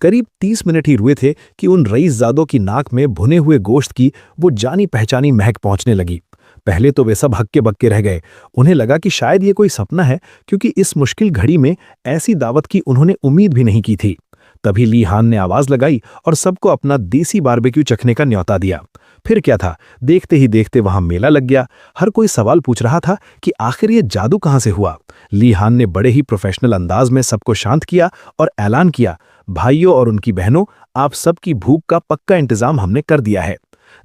करीब 30 मिनट ही हुए थे कि उन रईसजादों की नाक में भुने हुए गोश्त की वो जानी पहचानी महक पहुंचने लगी। पहले तो वे सब हक्के बक्के रह गए। उन्हें लगा कि शायद ये कोई सपना है, क्योंकि इस मुश्किल घड़ी में ऐसी दावत की उन्होंने उम्मीद भी नहीं की थी। तभी ली हान ने आवाज लगाई और सबको अपना देसी बारबेक्यू चखने का न्योता दिया। फिर क्या था, देखते ही देखते वहां मेला लग गया। हर कोई सवाल पूछ रहा था कि आखिर ये जादू कहां से हुआ। ली हान ने बड़े ही प्रोफेशनल अंदाज में सबको शांत किया और ऐलान किया, भाइयों और उनकी बहनों, आप सबकी भूख का पक्का इंतजाम हमने कर दिया है।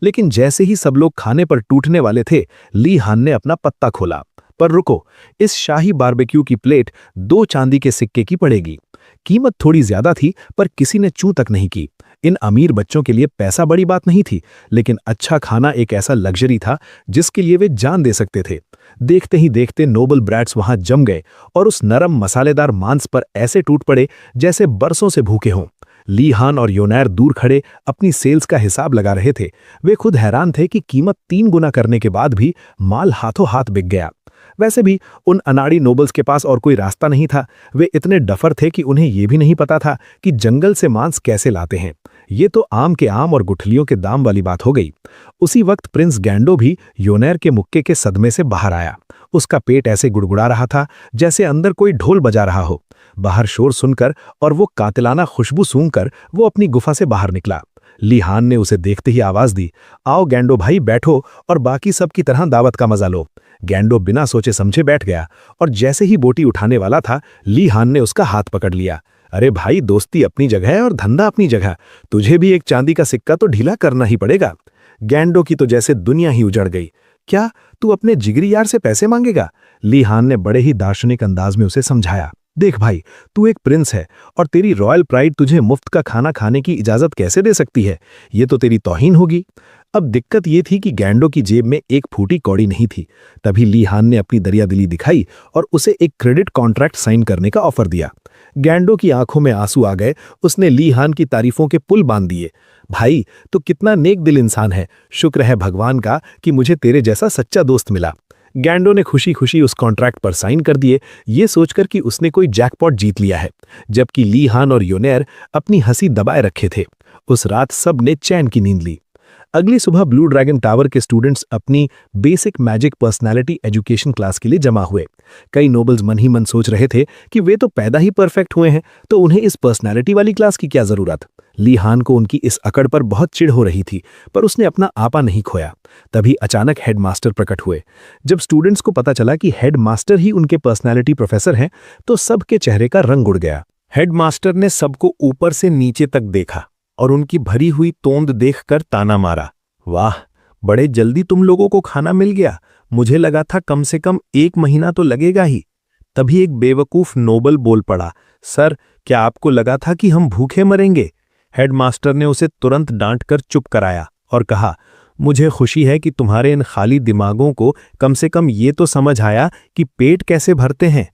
लेकिन जैसे ही सब लोग खाने पर टूटने वाले थे, ली हान ने अपना पत्ता खोला। पर रुको, इस शाही बारबेक्यू की प्लेट 2 चांदी के सिक्के की पड़ेगी। कीमत थोड़ी ज्यादा थी, पर किसी ने चूं तक नहीं की। इन अमीर बच्चों के लिए पैसा बड़ी बात नहीं थी, लेकिन अच्छा खाना एक ऐसा लग्जरी था जिसके लिए वे जान दे सकते थे। देखते ही देखते नोबल ब्रैट्स वहां जम गए और उस नरम मसालेदार मांस पर ऐसे टूट पड़े जैसे बरसों से भूखे हों। ली हान और योनैर दूर खड़े अपनी सेल्स का हिसाब लगा रहे थे। वे खुद हैरान थे कि कीमत 3 गुना करने के बाद भी माल हाथों हाथ बिक गया। वैसे भी उन अनाड़ी नोबल्स के पास और कोई रास्ता नहीं था। वे इतने डफर थे कि उन्हें यह भी नहीं पता था कि जंगल से मांस कैसे लाते हैं। ये तो आम के आम और गुठलियों के दाम वाली बात हो गई। उसी वक्त प्रिंस गैंडो भी योनैर के मुक्के के सदमे से बाहर आया। उसका पेट ऐसे गुड़गुड़ा रहा था जैसे अंदर कोई ढोल बजा रहा हो। बाहर शोर सुनकर और वो कातिलाना खुशबू सूंघकर वो अपनी गुफा से बाहर निकला। ली हान ने उसे देखते ही आवाज दी, आओ गैंडो भाई, बैठो और बाकी सब की तरह दावत का मजा लो। गैंडो बिना सोचे समझे बैठ गया और जैसे ही बोटी उठाने वाला था, ली हान ने उसका हाथ पकड़ लिया। अरे भाई, दोस्ती अपनी जगह है और धंधा अपनी जगह। तुझे भी एक चांदी का सिक्का तो ढीला करना ही पड़ेगा। गैंडो की तो जैसे दुनिया ही उजड़ गई। क्या तू अपने जिगरी यार से पैसे मांगेगा? ली हान ने बड़े ही दार्शनिक अंदाज में उसे समझाया। देख भाई, तू एक प्रिंस है और तेरी रॉयल प्राइड तुझे मुफ्त का खाना खाने की इजाजत कैसे दे सकती है? ये तो तेरी तौहीन होगी। अब दिक्कत ये थी कि गैंडो की जेब में एक फूटी कौड़ी नहीं थी। तभी ली हान ने अपनी दरियादिली दिखाई और उसे एक क्रेडिट कॉन्ट्रैक्ट साइन करने का ऑफर दिया। गैंडो की आंखों में आंसू आ गए। उसने ली हान की तारीफों के पुल बांध दिए। भाई, तू कितना नेक दिल इंसान है। शुक्र है भगवान का कि मुझे तेरे जैसा सच्चा दोस्त मिला। गैंडो ने खुशी खुशी उस कॉन्ट्रैक्ट पर साइन कर दिए, ये सोचकर कि उसने कोई जैकपॉट जीत लिया है, जबकि ली हान और योनैर अपनी हंसी दबाए रखे थे। उस रात सब ने चैन की नींद ली। अगली सुबह ब्लू ड्रैगन टावर के स्टूडेंट्स अपनी basic magic personality education class के लिए जमा हुए। कई नोबल्स मन ही मन सोच रहे थे कि वे तो पैदा ही परफेक्ट हुए हैं, तो उन्हें इस पर्सनालिटी वाली क्लास की क्या जरूरत। ली हान को उनकी इस अकड़ पर बहुत चिढ़ हो रही थी, पर उसने अपना आपा नहीं खोया। तभी अचानक हेडमास्टर प्रकट हुए। जब स्टूडेंट्स को पता चला कि हेडमास्टर ही उनके पर्सनालिटी प्रोफेसर हैं, तो सबके चेहरे का रंग उड़ गया। हेडमास्टर ने सबको ऊपर से नीचे तक देखा और उनकी भरी हुई तोंद देखकर ताना मारा। वाह, बड़े जल्दी तुम लोगों को खाना मिल गया। मुझे लगा था कम से कम 1 महीना तो लगेगा ही। तभी एक बेवकूफ नोबल बोल पड़ा, सर, क्या आपको लगा था कि हम भूखे मरेंगे? हेडमास्टर ने उसे तुरंत डांटकर चुप कराया और कहा, मुझे खुशी है कि तुम्हारे इन खाली दिमागों को कम से कम ये तो समझ आया कि पेट कैसे भरते हैं।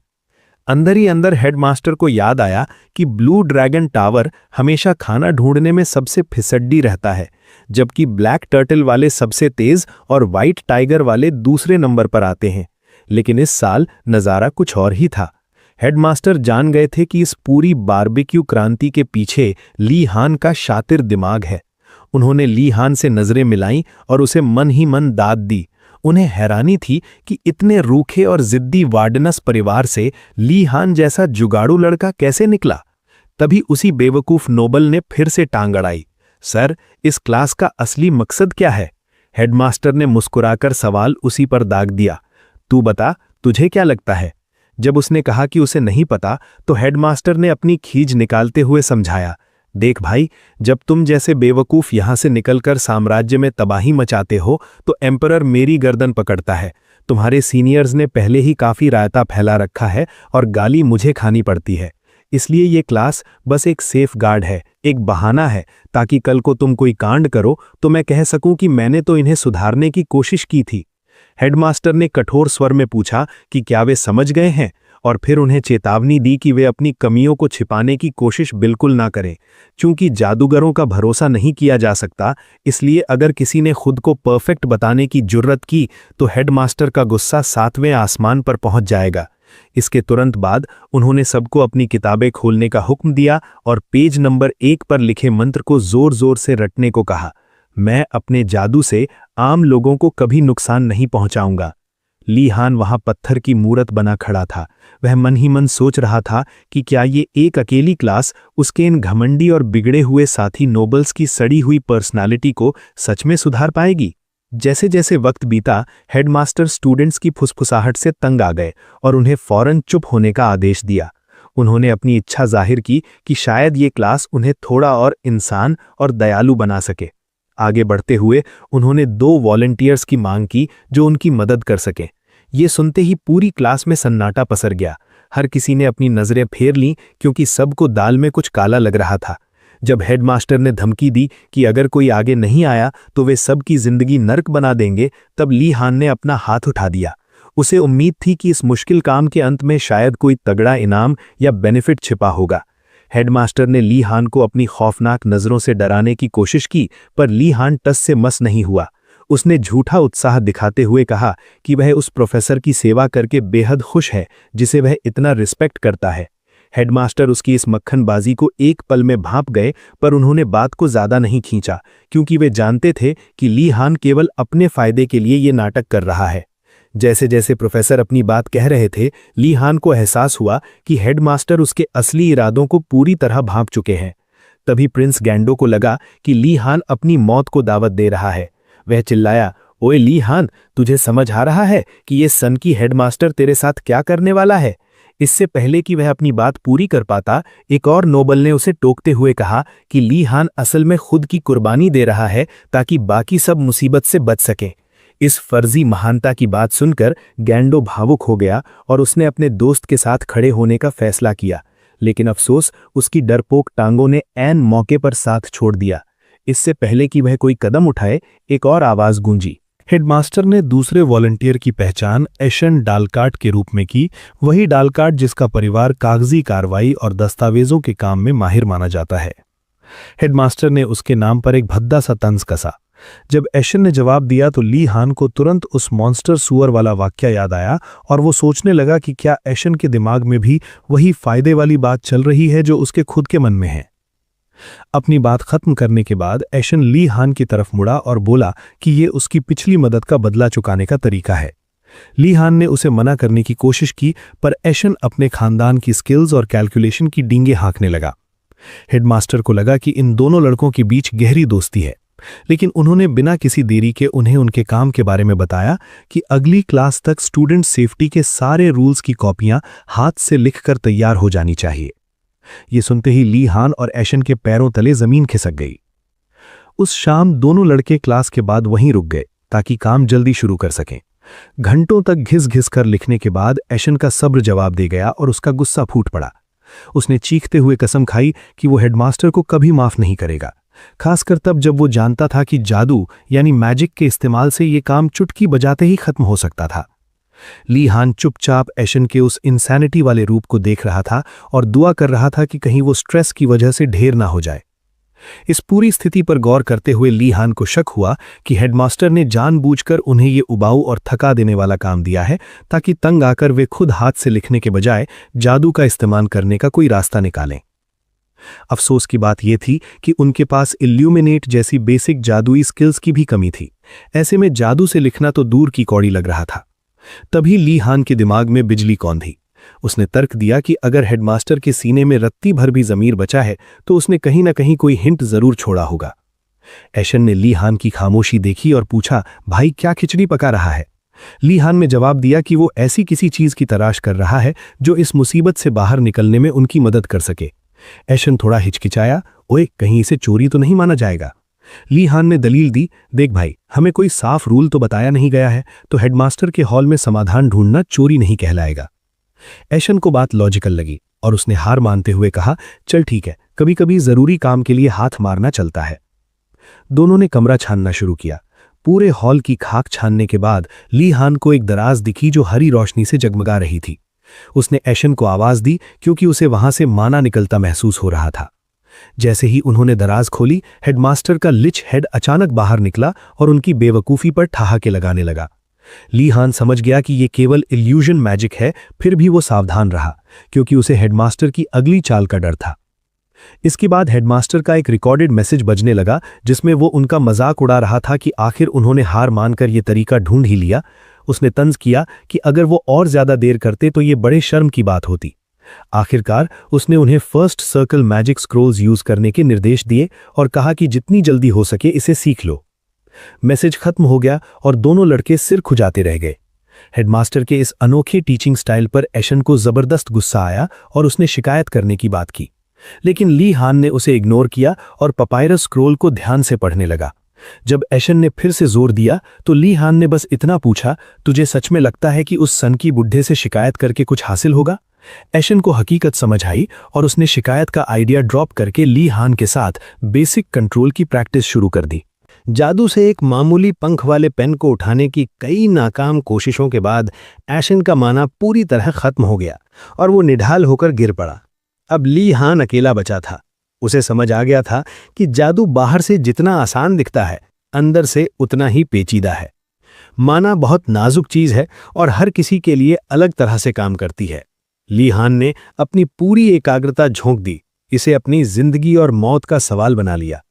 अंदर ही अंदर हेडमास्टर को याद आया कि ब्लू ड्रैगन टावर हमेशा खाना ढूंढने में सबसे फिसड्डी रहता है, जबकि ब्लैक टर्टल वाले सबसे तेज और व्हाइट टाइगर वाले दूसरे नंबर पर आते हैं। लेकिन इस साल नज़ारा कुछ और ही था। हेडमास्टर जान गए थे कि इस पूरी बारबेक्यू क्रांति के पीछे ली हान का शातिर दिमाग है। उन्होंने ली हान से नजरें मिलाईं और उसे मन ही मन दाद दी। उन्हें हैरानी थी कि इतने रूखे और जिद्दी वार्डनस परिवार से ली हान जैसा जुगाड़ू लड़का कैसे निकला। तभी उसी बेवकूफ नोबल ने फिर से टांग अड़ाई, सर, इस क्लास का असली मकसद क्या है? हेडमास्टर ने मुस्कुराकर सवाल उसी पर दाग दिया, तू बता, तुझे क्या लगता है? जब उसने कहा कि उसे नहीं पता, तो हेडमास्टर ने अपनी खीज निकालते हुए समझाया, देख भाई, जब तुम जैसे बेवकूफ यहां से निकलकर साम्राज्य में तबाही मचाते हो तो एम्परर मेरी गर्दन पकड़ता है। तुम्हारे सीनियर्स ने पहले ही काफी रायता फैला रखा है और गाली मुझे खानी पड़ती है। इसलिए ये क्लास बस एक सेफ गार्ड है, एक बहाना है, ताकि कल को तुम कोई कांड करो तो मैं कह सकूं कि मैंने तो इन्हें सुधारने की कोशिश की थी। हेडमास्टर ने कठोर स्वर में पूछा कि क्या वे समझ गए हैं, और फिर उन्हें चेतावनी दी कि वे अपनी कमियों को छिपाने की कोशिश बिल्कुल ना करें, क्योंकि जादूगरों का भरोसा नहीं किया जा सकता। इसलिए अगर किसी ने खुद को परफेक्ट बताने की जुर्रत की तो हेडमास्टर का गुस्सा 7वें आसमान पर पहुंच जाएगा। इसके तुरंत बाद उन्होंने सबको अपनी किताबें खोलने का हुक्म दिया और पेज नंबर 1 पर लिखे मंत्र को जोर जोर से रटने को कहा। मैं अपने जादू से आम लोगों को कभी नुकसान नहीं पहुंचाऊंगा। ली हान वहां पत्थर की मूरत बना खड़ा था। वह मन ही मन सोच रहा था कि क्या ये एक अकेली क्लास उसके इन घमंडी और बिगड़े हुए साथी नोबल्स की सड़ी हुई पर्सनालिटी को सच में सुधार पाएगी। जैसे जैसे वक्त बीता, हेडमास्टर स्टूडेंट्स की फुसफुसाहट से तंग आ गए और उन्हें फौरन चुप होने का आदेश दिया। उन्होंने अपनी इच्छा जाहिर की कि शायद ये क्लास उन्हें थोड़ा और इंसान और दयालु बना सके। आगे बढ़ते हुए उन्होंने 2 वॉलंटियर्स की मांग की जो उनकी मदद कर सकें। ये सुनते ही पूरी क्लास में सन्नाटा पसर गया। हर किसी ने अपनी नजरें फेर लीं क्योंकि सबको दाल में कुछ काला लग रहा था। जब हेडमास्टर ने धमकी दी कि अगर कोई आगे नहीं आया तो वे सबकी जिंदगी नर्क बना देंगे, तब ली हान ने अपना हाथ उठा दिया। उसे उम्मीद थी कि इस मुश्किल काम के अंत में शायद कोई तगड़ा इनाम या बेनिफिट छिपा होगा। हेडमास्टर ने ली हान को अपनी खौफनाक नजरों से डराने की कोशिश की, पर ली हान टस से मस नहीं हुआ। उसने झूठा उत्साह दिखाते हुए कहा कि वह उस प्रोफेसर की सेवा करके बेहद खुश है जिसे वह इतना रिस्पेक्ट करता है। हेडमास्टर उसकी इस मक्खनबाजी को एक पल में भांप गए, पर उन्होंने बात को ज्यादा नहीं खींचा क्योंकि वे जानते थे कि ली हान केवल अपने फायदे के लिए ये नाटक कर रहा है। जैसे जैसे प्रोफेसर अपनी बात कह रहे थे, ली हान को एहसास हुआ कि हेडमास्टर उसके असली इरादों को पूरी तरह भांप चुके हैं। तभी प्रिंस गैंडो को लगा कि ली हान अपनी मौत को दावत दे रहा है। वह चिल्लाया, ओए ली हान, तुझे समझ आ रहा है कि ये सन की हेडमास्टर तेरे साथ क्या करने वाला है? इससे पहले कि वह अपनी बात पूरी कर पाता, एक और नोबल ने उसे टोकते हुए कहा कि ली हान असल में खुद की कुर्बानी दे रहा है ताकि बाकी सब मुसीबत से बच सकें। इस फर्जी महानता की बात सुनकर गैंडो भावुक हो गया और उसने अपने दोस्त के साथ खड़े होने का फैसला किया, लेकिन अफसोस उसकी डरपोक टांगों ने ऐन मौके पर साथ छोड़ दिया। इससे पहले कि वह कोई कदम उठाए, एक और आवाज गूंजी। हेडमास्टर ने दूसरे वॉलंटियर की पहचान एशन डालकाट के रूप में की, वही डालकाट जिसका परिवार कागजी कार्रवाई और दस्तावेजों के काम में माहिर माना जाता है। हेडमास्टर ने उसके नाम पर एक भद्दा सा तंज कसा। जब एशन ने जवाब दिया तो ली हान को तुरंत उस मॉन्स्टर सुअर वाला वाक्या याद आया और वो सोचने लगा कि क्या एशन के दिमाग में भी वही फायदे वाली बात चल रही है जो उसके खुद के मन में है। अपनी बात खत्म करने के बाद एशन ली हान की तरफ मुड़ा और बोला कि ये उसकी पिछली मदद का बदला चुकाने का तरीका है। ली हान ने उसे मना करने की कोशिश की, पर एशन अपने खानदान की स्किल्स और कैलकुलेशन की डींगे हाँकने लगा। हेडमास्टर को लगा कि इन दोनों लड़कों के बीच गहरी दोस्ती है, लेकिन उन्होंने बिना किसी देरी के उन्हें उनके काम के बारे में बताया कि अगली क्लास तक स्टूडेंट सेफ्टी के सारे रूल्स की कॉपियां हाथ से लिखकर तैयार हो जानी चाहिए। ये सुनते ही ली हान और एशन के पैरों तले जमीन खिसक गई। उस शाम दोनों लड़के क्लास के बाद वहीं रुक गए ताकि काम जल्दी शुरू कर सकें। घंटों तक घिस घिस कर लिखने के बाद एशन का सब्र जवाब दे गया और उसका गुस्सा फूट पड़ा। उसने चीखते हुए कसम खाई कि वो हेडमास्टर को कभी माफ नहीं करेगा, खासकर तब जब वो जानता था कि जादू यानी मैजिक के इस्तेमाल से ये काम चुटकी बजाते ही खत्म हो सकता था। ली हान चुपचाप एशन के उस इंसैनिटी वाले रूप को देख रहा था और दुआ कर रहा था कि कहीं वो स्ट्रेस की वजह से ढेर ना हो जाए। इस पूरी स्थिति पर गौर करते हुए ली हान को शक हुआ कि हेडमास्टर ने जानबूझकर उन्हें ये उबाऊ और थका देने वाला काम दिया है ताकि तंग आकर वे खुद हाथ से लिखने के बजाय जादू का इस्तेमाल करने का कोई रास्ता निकालें। अफसोस की बात यह थी कि उनके पास इल्यूमिनेट जैसी बेसिक जादुई स्किल्स की भी कमी थी। ऐसे में जादू से लिखना तो दूर की कौड़ी लग रहा था। तभी ली हान के दिमाग में बिजली कौंधी। उसने तर्क दिया कि अगर हेडमास्टर के सीने में रत्ती भर भी जमीर बचा है तो उसने कहीं ना कहीं कोई हिंट जरूर छोड़ा होगा। एशन ने ली हान की खामोशी देखी और पूछा, भाई क्या खिचड़ी पका रहा है? ली हान ने जवाब दिया कि वो ऐसी किसी चीज की तलाश कर रहा है जो इस मुसीबत से बाहर निकलने में उनकी मदद कर सके। एशन थोड़ा हिचकिचाया, ओए कहीं इसे चोरी तो नहीं माना जाएगा? ली हान ने दलील दी, देख भाई, हमें कोई साफ रूल तो बताया नहीं गया है, तो हेडमास्टर के हॉल में समाधान ढूंढना चोरी नहीं कहलाएगा। एशन को बात लॉजिकल लगी और उसने हार मानते हुए कहा, चल ठीक है, कभी कभी जरूरी काम के लिए हाथ मारना चलता है। दोनों ने कमरा छानना शुरू किया। पूरे हॉल की खाक छानने के बाद ली हान को एक दराज दिखी जो हरी रोशनी से जगमगा रही थी। उसने एशन को आवाज दी क्योंकि उसे वहां से माना निकलता महसूस हो रहा था। जैसे ही उन्होंने दराज खोली, हेडमास्टर का लिच हेड अचानक बाहर निकला और उनकी बेवकूफी पर ठहाके लगाने लगा। ली हान समझ गया कि ये केवल इल्यूजन मैजिक है, फिर भी वो सावधान रहा क्योंकि उसे हेडमास्टर की अगली चाल का डर था। इसके बाद हेडमास्टर का एक रिकॉर्डेड मैसेज बजने लगा जिसमें वो उनका मजाक उड़ा रहा था कि आखिर उन्होंने हार मानकर ये तरीका ढूंढ ही लिया। उसने तंज किया कि अगर वो और ज्यादा देर करते तो ये बड़े शर्म की बात होती। आखिरकार उसने उन्हें first circle magic scrolls use करने के निर्देश दिए और कहा कि जितनी जल्दी हो सके इसे सीख लो। मैसेज खत्म हो गया और दोनों लड़के सिर खुजाते रह गए। हेडमास्टर के इस अनोखे टीचिंग स्टाइल पर एशन को जबरदस्त गुस्सा आया और उसने शिकायत करने की बात की, लेकिन ली हान ने उसे इग्नोर किया और पपायरस स्क्रोल को ध्यान से पढ़ने लगा। जब एशन ने फिर से जोर दिया तो ली हान ने बस इतना पूछा, तुझे सच में लगता है कि उस सनकी बुढ़े से शिकायत करके कुछ हासिल होगा? एशन को हकीकत समझ आई और उसने शिकायत का आइडिया ड्रॉप करके ली हान के साथ बेसिक कंट्रोल की प्रैक्टिस शुरू कर दी। जादू से एक मामूली पंख वाले पेन को उठाने की कई नाकाम कोशिशों के बाद एशन का माना पूरी तरह खत्म हो गया और वो निढाल होकर गिर पड़ा। अब ली हान अकेला बचा था। उसे समझ आ गया था कि जादू बाहर से जितना आसान दिखता है, अंदर से उतना ही पेचीदा है। माना बहुत नाजुक चीज है और हर किसी के लिए अलग तरह से काम करती है। ली हान ने अपनी पूरी एकाग्रता झोंक दी, इसे अपनी जिंदगी और मौत का सवाल बना लिया।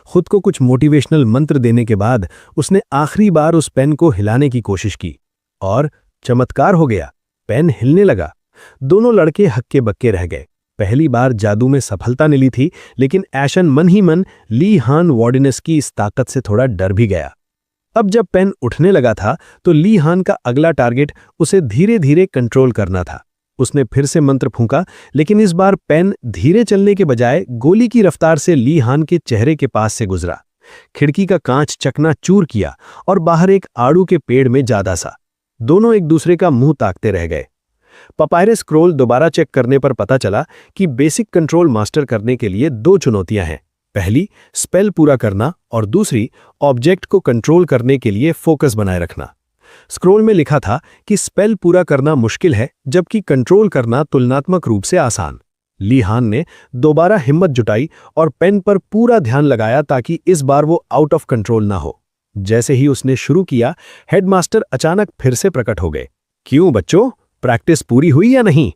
खुद को कुछ मोटिवेशनल मंत्र देने के बाद उसने आखिरी बार उस पेन को हिलाने की कोशिश की और चमत्कार हो गया, पेन हिलने लगा। दोनों लड़के हक्के बक्के रह गए। पहली बार जादू में सफलता मिली थी, लेकिन एशन मन ही मन ली हान वार्डिनस की इस ताकत से थोड़ा डर भी गया। अब जब पेन उठने लगा था तो ली हान का अगला टारगेट उसे धीरे धीरे कंट्रोल करना था। उसने फिर से मंत्र फूंका, लेकिन इस बार पेन धीरे चलने के बजाय गोली की रफ्तार से ली हान के चेहरे के पास से गुजरा। खिड़की का कांच चकनाचूर किया और बाहर एक आड़ू के पेड़ में जा धंसा। दोनों एक दूसरे का मुंह ताकते रह गए। पपायरस स्क्रोल दोबारा चेक करने पर पता चला कि बेसिक कंट्रोल मास्टर करने के लिए 2 चुनौतियां हैं। पहली, स्पेल पूरा करना और दूसरी, ऑब्जेक्ट को कंट्रोल करने के लिए फोकस बनाए रखना। स्क्रोल में लिखा था कि स्पेल पूरा करना मुश्किल है, जबकि कंट्रोल करना तुलनात्मक रूप से आसान। ली हान ने दोबारा हिम्मत जुटाई और पेन पर पूरा ध्यान लगाया ताकि इस बार वो आउट ऑफ कंट्रोल ना हो। जैसे ही उसने शुरू किया, हेडमास्टर अचानक फिर से प्रकट हो गए। क्यों बच्चों, प्रैक्टिस पूरी हुई या नहीं?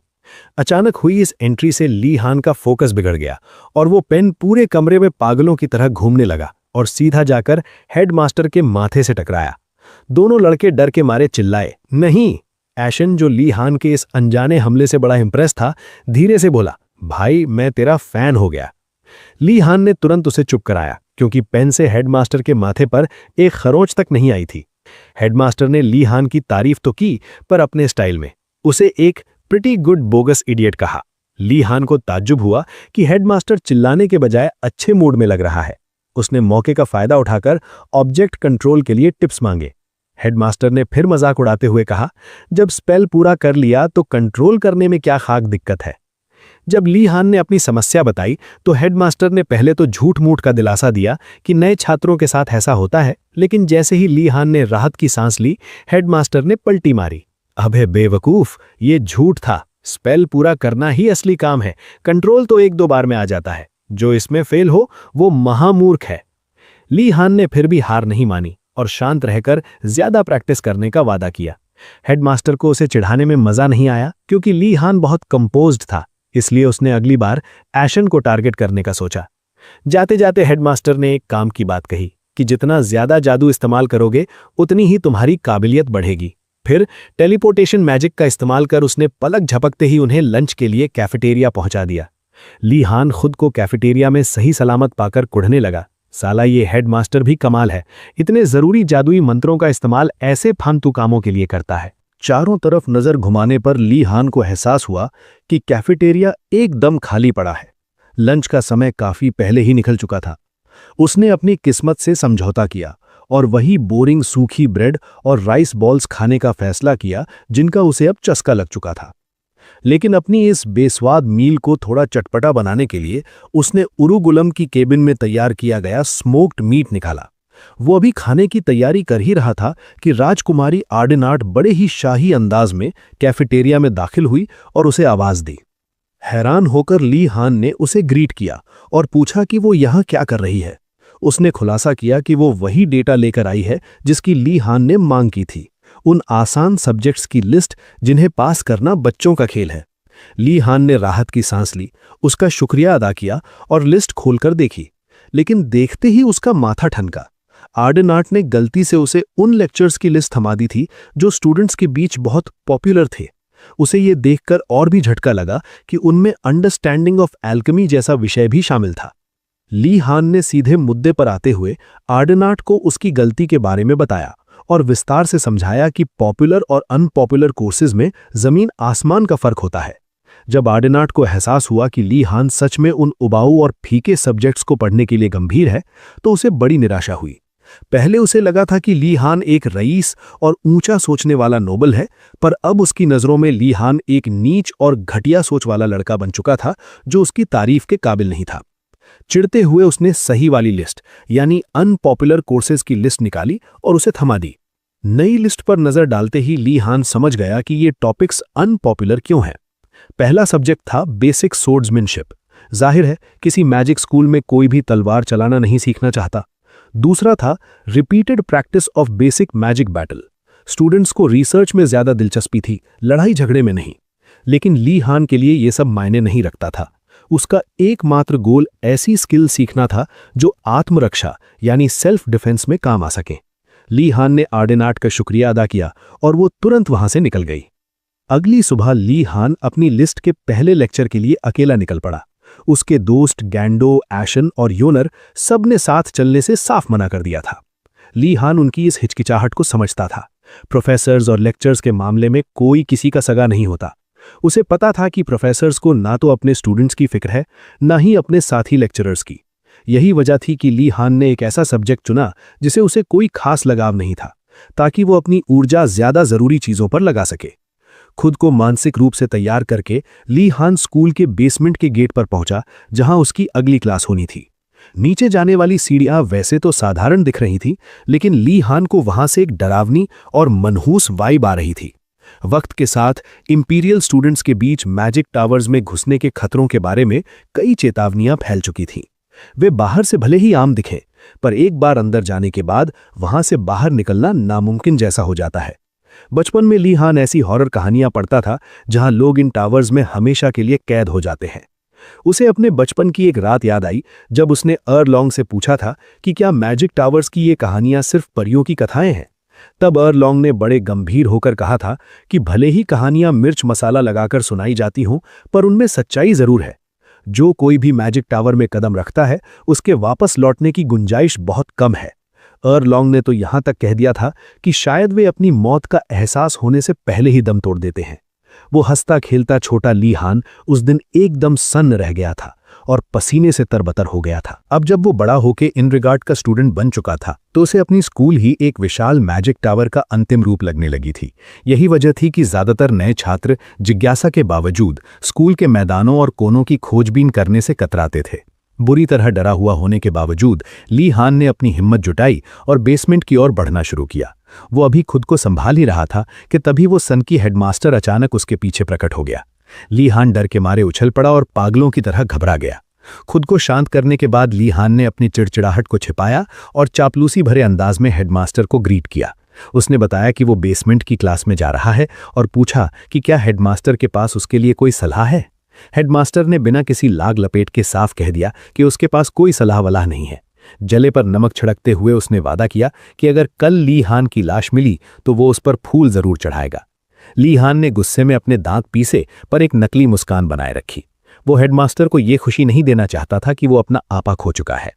अचानक हुई इस एंट्री से ली हान का फोकस बिगड़ गया और वो पेन पूरे कमरे में पागलों की तरह घूमने लगा और सीधा जाकर हेडमास्टर के माथे से टकराया। दोनों लड़के डर के मारे चिल्लाए, नहीं। एशन, जो ली हान के इस अनजाने हमले से बड़ा इंप्रेस था, धीरे से बोला, भाई मैं तेरा फैन हो गया। ली हान ने तुरंत उसे चुप कराया क्योंकि पेन से हेडमास्टर के माथे पर एक खरोंच तक नहीं आई थी। हेडमास्टर ने ली हान की तारीफ तो की, पर अपने स्टाइल में। उसे एक प्रिटी गुड बोगस इडियट कहा। ली हान को ताज्जुब हुआ कि हेडमास्टर चिल्लाने के बजाय अच्छे मूड में लग रहा है। उसने मौके का फायदा उठाकर ऑब्जेक्ट कंट्रोल के लिए टिप्स मांगे। हेडमास्टर ने फिर मजाक उड़ाते हुए कहा, जब स्पेल पूरा कर लिया तो कंट्रोल करने में क्या खाक दिक्कत है। जब ली हान ने अपनी समस्या बताई तो हेडमास्टर ने पहले तो झूठ मूठ का दिलासा दिया कि नए छात्रों के साथ ऐसा होता है, लेकिन जैसे ही ली हान ने राहत की सांस ली, हेडमास्टर ने पलटी मारी। अबे बेवकूफ, ये झूठ था। स्पेल पूरा करना ही असली काम है, कंट्रोल तो 1-2 बार में आ जाता है। जो इसमें फेल हो वो महामूर्ख है। ली हान ने फिर भी हार नहीं मानी और शांत रहकर ज्यादा प्रैक्टिस करने का वादा किया। हेडमास्टर को उसे चिढ़ाने में मजा नहीं आया क्योंकि ली हान बहुत कंपोज्ड था, इसलिए उसने अगली बार एशन को टारगेट करने का सोचा। जाते जाते हेडमास्टर ने एक काम की बात कही कि जितना ज्यादा जादू इस्तेमाल करोगे उतनी ही तुम्हारी काबिलियत बढ़ेगी। फिर टेलीपोर्टेशन मैजिक का इस्तेमाल कर उसने पलक झपकते ही उन्हें लंच के लिए कैफेटेरिया पहुंचा दिया। ली हान खुद को कैफेटेरिया में सही सलामत पाकर कुढ़ने लगा। साला ये हेडमास्टर भी कमाल है, इतने जरूरी जादुई मंत्रों का इस्तेमाल ऐसे फालतू कामों के लिए करता है। चारों तरफ नजर घुमाने पर ली हान को एहसास हुआ कि कैफेटेरिया एकदम खाली पड़ा है। लंच का समय काफी पहले ही निकल चुका था। उसने अपनी किस्मत से समझौता किया और वही बोरिंग सूखी ब्रेड और राइस बॉल्स खाने का फैसला किया जिनका उसे अब चस्का लग चुका था। लेकिन अपनी इस बेस्वाद मील को थोड़ा चटपटा बनाने के लिए उसने उरुगुलम की केबिन में तैयार किया गया स्मोक्ड मीट निकाला। वो अभी खाने की तैयारी कर ही रहा था कि राजकुमारी आर्डेनार्ड बड़े ही शाही अंदाज में कैफेटेरिया में दाखिल हुई और उसे आवाज दी। हैरान होकर ली हान ने उसे ग्रीट किया और पूछा कि वो यहाँ क्या कर रही है। उसने खुलासा किया कि वो वही डेटा लेकर आई है जिसकी ली हान ने मांग की थी, उन आसान सब्जेक्ट्स की लिस्ट जिन्हें पास करना बच्चों का खेल है। ली हान ने राहत की सांस ली, उसका शुक्रिया अदा किया और लिस्ट खोलकर देखी, लेकिन देखते ही उसका माथा ठनका। आर्डेनार्ड ने गलती से उसे उन लेक्चर्स की लिस्ट थमा दी थी जो स्टूडेंट्स के बीच बहुत पॉपुलर थे। उसे ये देखकर और भी झटका लगा कि उनमें अंडरस्टैंडिंग ऑफ एल्केमी जैसा विषय भी शामिल था। ली हान ने सीधे मुद्दे पर आते हुए आर्डेनार्ड को उसकी गलती के बारे में बताया और विस्तार से समझाया कि पॉपुलर और अनपॉपुलर कोर्सेज में जमीन आसमान का फर्क होता है। जब आर्डेनार्ड को एहसास हुआ कि ली हान सच में उन उबाऊ और फीके सब्जेक्ट्स को पढ़ने के लिए गंभीर है, तो उसे बड़ी निराशा हुई। पहले उसे लगा था कि ली हान एक रईस और ऊंचा सोचने वाला नोबल है, पर अब उसकी नज़रों में ली हान एक नीच और घटिया सोच वाला लड़का बन चुका था जो उसकी तारीफ के काबिल नहीं था। चिढ़ते हुए उसने सही वाली लिस्ट यानी अनपॉपुलर कोर्सेज की लिस्ट निकाली और उसे थमा दी। नई लिस्ट पर नजर डालते ही ली हान समझ गया कि ये टॉपिक्स अनपॉपुलर क्यों हैं। पहला सब्जेक्ट था बेसिक सोर्ड्समैनशिप। जाहिर है किसी मैजिक स्कूल में कोई भी तलवार चलाना नहीं सीखना चाहता। दूसरा था repeated practice of basic magic battle. Students को रिसर्च में ज्यादा दिलचस्पी थी, लड़ाई झगड़े में नहीं। लेकिन ली हान के लिए यह सब मायने नहीं रखता था। उसका एकमात्र गोल ऐसी स्किल सीखना था जो आत्मरक्षा यानी सेल्फ डिफेंस में काम आ सके। ली हान ने आर्डेनार्ड का शुक्रिया अदा किया और वो तुरंत वहां से निकल गई। अगली सुबह ली हान अपनी लिस्ट के पहले लेक्चर के लिए अकेला निकल पड़ा। उसके दोस्त गैंडो, एशन और योनर सब ने साथ चलने से साफ मना कर दिया था। ली हान उनकी इस हिचकिचाहट को समझता था। प्रोफेसर्स और लेक्चर्स के मामले में कोई किसी का सगा नहीं होता। उसे पता था कि प्रोफेसर्स को ना तो अपने स्टूडेंट्स की फिक्र है, ना ही अपने साथी लेक्चरर्स की। यही वजह थी कि ली हान ने एक ऐसा सब्जेक्ट चुना जिसे उसे कोई खास लगाव नहीं था, ताकि वो अपनी ऊर्जा ज्यादा जरूरी चीजों पर लगा सके। खुद को मानसिक रूप से तैयार करके ली हान स्कूल के बेसमेंट के गेट पर पहुंचा, जहां उसकी अगली क्लास होनी थी। नीचे जाने वाली सीढ़ियां वैसे तो साधारण दिख रही थी, लेकिन ली हान को वहां से एक डरावनी और मनहूस वाइब आ रही थी। वक्त के साथ इंपीरियल स्टूडेंट्स के बीच मैजिक टावर्स में घुसने के खतरों के बारे में कई चेतावनियां फैल चुकी थीं। वे बाहर से भले ही आम दिखे, पर एक बार अंदर जाने के बाद वहां से बाहर निकलना नामुमकिन जैसा हो जाता है। बचपन में ली हान ऐसी हॉरर कहानियां पढ़ता था जहां लोग इन टावर्स में हमेशा के लिए कैद हो जाते हैं। उसे अपने बचपन की एक रात याद आई जब उसने अर्लॉन्ग से पूछा था कि क्या मैजिक टावर्स की ये कहानियां सिर्फ परियों की कथाएं हैं। तब अर्लॉन्ग ने बड़े गंभीर होकर कहा था कि भले ही कहानियां मिर्च मसाला लगाकर सुनाई जाती हों, पर उनमें सच्चाई जरूर है। जो कोई भी मैजिक टावर में कदम रखता है उसके वापस लौटने की गुंजाइश बहुत कम है। अर्लॉन्ग ने तो यहां तक कह दिया था कि शायद वे अपनी मौत का एहसास होने से पहले ही दम तोड़ देते हैं। वो हंसता खेलता छोटा ली हान उस दिन एकदम सन्न रह गया था और पसीने से तरबतर हो गया था। अब जब वो बड़ा होके इन रिगार्ड का स्टूडेंट बन चुका था, तो उसे अपनी स्कूल ही एक विशाल मैजिक टावर का अंतिम रूप लगने लगी थी। यही वजह थी कि ज्यादातर नए छात्र जिज्ञासा के बावजूद स्कूल के मैदानों और कोनों की खोजबीन करने से कतराते थे। बुरी तरह डरा हुआ होने के बावजूद ली हान ने अपनी हिम्मत जुटाई और बेसमेंट की ओर बढ़ना शुरू किया। वो अभी खुद को संभाल ही रहा था कि तभी वो सन की हेडमास्टर अचानक उसके पीछे प्रकट हो गया। ली हान डर के मारे उछल पड़ा और पागलों की तरह घबरा गया। खुद को शांत करने के बाद ली हान ने अपनी चिड़चिड़ाहट को छिपाया और चापलूसी भरे अंदाज में हेडमास्टर को ग्रीट किया। उसने बताया कि वो बेसमेंट की क्लास में जा रहा है और पूछा कि क्या हेडमास्टर के पास उसके लिए कोई सलाह है। हेडमास्टर ने बिना किसी लाग लपेट के साफ कह दिया कि उसके पास कोई सलाह वलाह नहीं है। जले पर नमक छिड़कते हुए उसने वादा किया कि अगर कल ली हान की लाश मिली तो वो उस पर फूल जरूर चढ़ाएगा। ली हान ने गुस्से में अपने दांत पीसे पर एक नकली मुस्कान बनाए रखी। वो हेडमास्टर को यह खुशी नहीं देना चाहता था कि वो अपना आपा खो चुका है।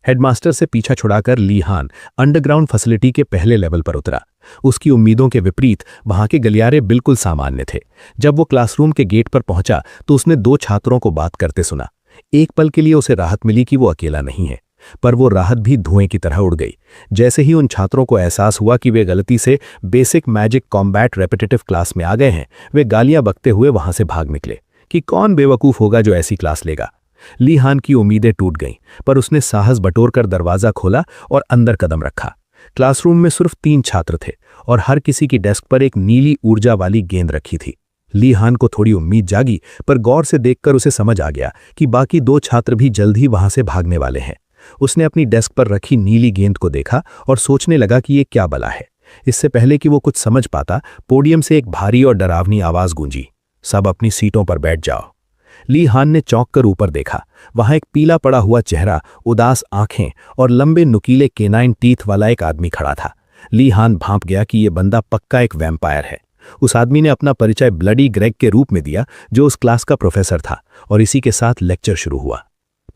हेडमास्टर से पीछा छुड़ाकर ली हान अंडरग्राउंड फैसिलिटी के पहले लेवल पर उतरा। उसकी उम्मीदों के विपरीत वहां के गलियारे बिल्कुल सामान्य थे। जब वो क्लासरूम के गेट पर पहुंचा तो उसने 2 छात्रों को बात करते सुना। एक पल के लिए उसे राहत मिली कि वो अकेला नहीं है, पर वो राहत भी धुएं की तरह उड़ गई। जैसे ही उन छात्रों को एहसास हुआ कि वे गलती से basic magic combat repetitive class में आ गए हैं, वे गालियां बकते हुए वहां से भाग निकले कि कौन बेवकूफ होगा जो ऐसी क्लास लेगा। ली हान की उम्मीदें टूट गईं, पर उसने साहस बटोरकर दरवाजा खोला और अंदर कदम रखा। क्लासरूम में सिर्फ 3 छात्र थे और हर किसी की डेस्क पर एक नीली ऊर्जा वाली गेंद रखी थी। ली हान को थोड़ी उम्मीद जागी, पर गौर से देखकर उसे समझ आ गया कि बाकी 2 छात्र भी जल्द ही वहां से भागने वाले हैं। उसने अपनी डेस्क पर रखी नीली गेंद को देखा और सोचने लगा कि ये क्या बला है। इससे पहले कि वो कुछ समझ पाता, पोडियम से एक भारी और डरावनी आवाज गूंजी, सब अपनी सीटों पर बैठ जाओ। ली हान ने चौंक कर ऊपर देखा। वहां एक पीला पड़ा हुआ चेहरा, उदास आंखें और लंबे नुकीले केनाइन टीथ वाला एक आदमी खड़ा था। ली हान भांप गया कि यह बंदा पक्का एक वैम्पायर है। उस आदमी ने अपना परिचय ब्लडी ग्रेग के रूप में दिया, जो उस क्लास का प्रोफेसर था, और इसी के साथ लेक्चर शुरू हुआ।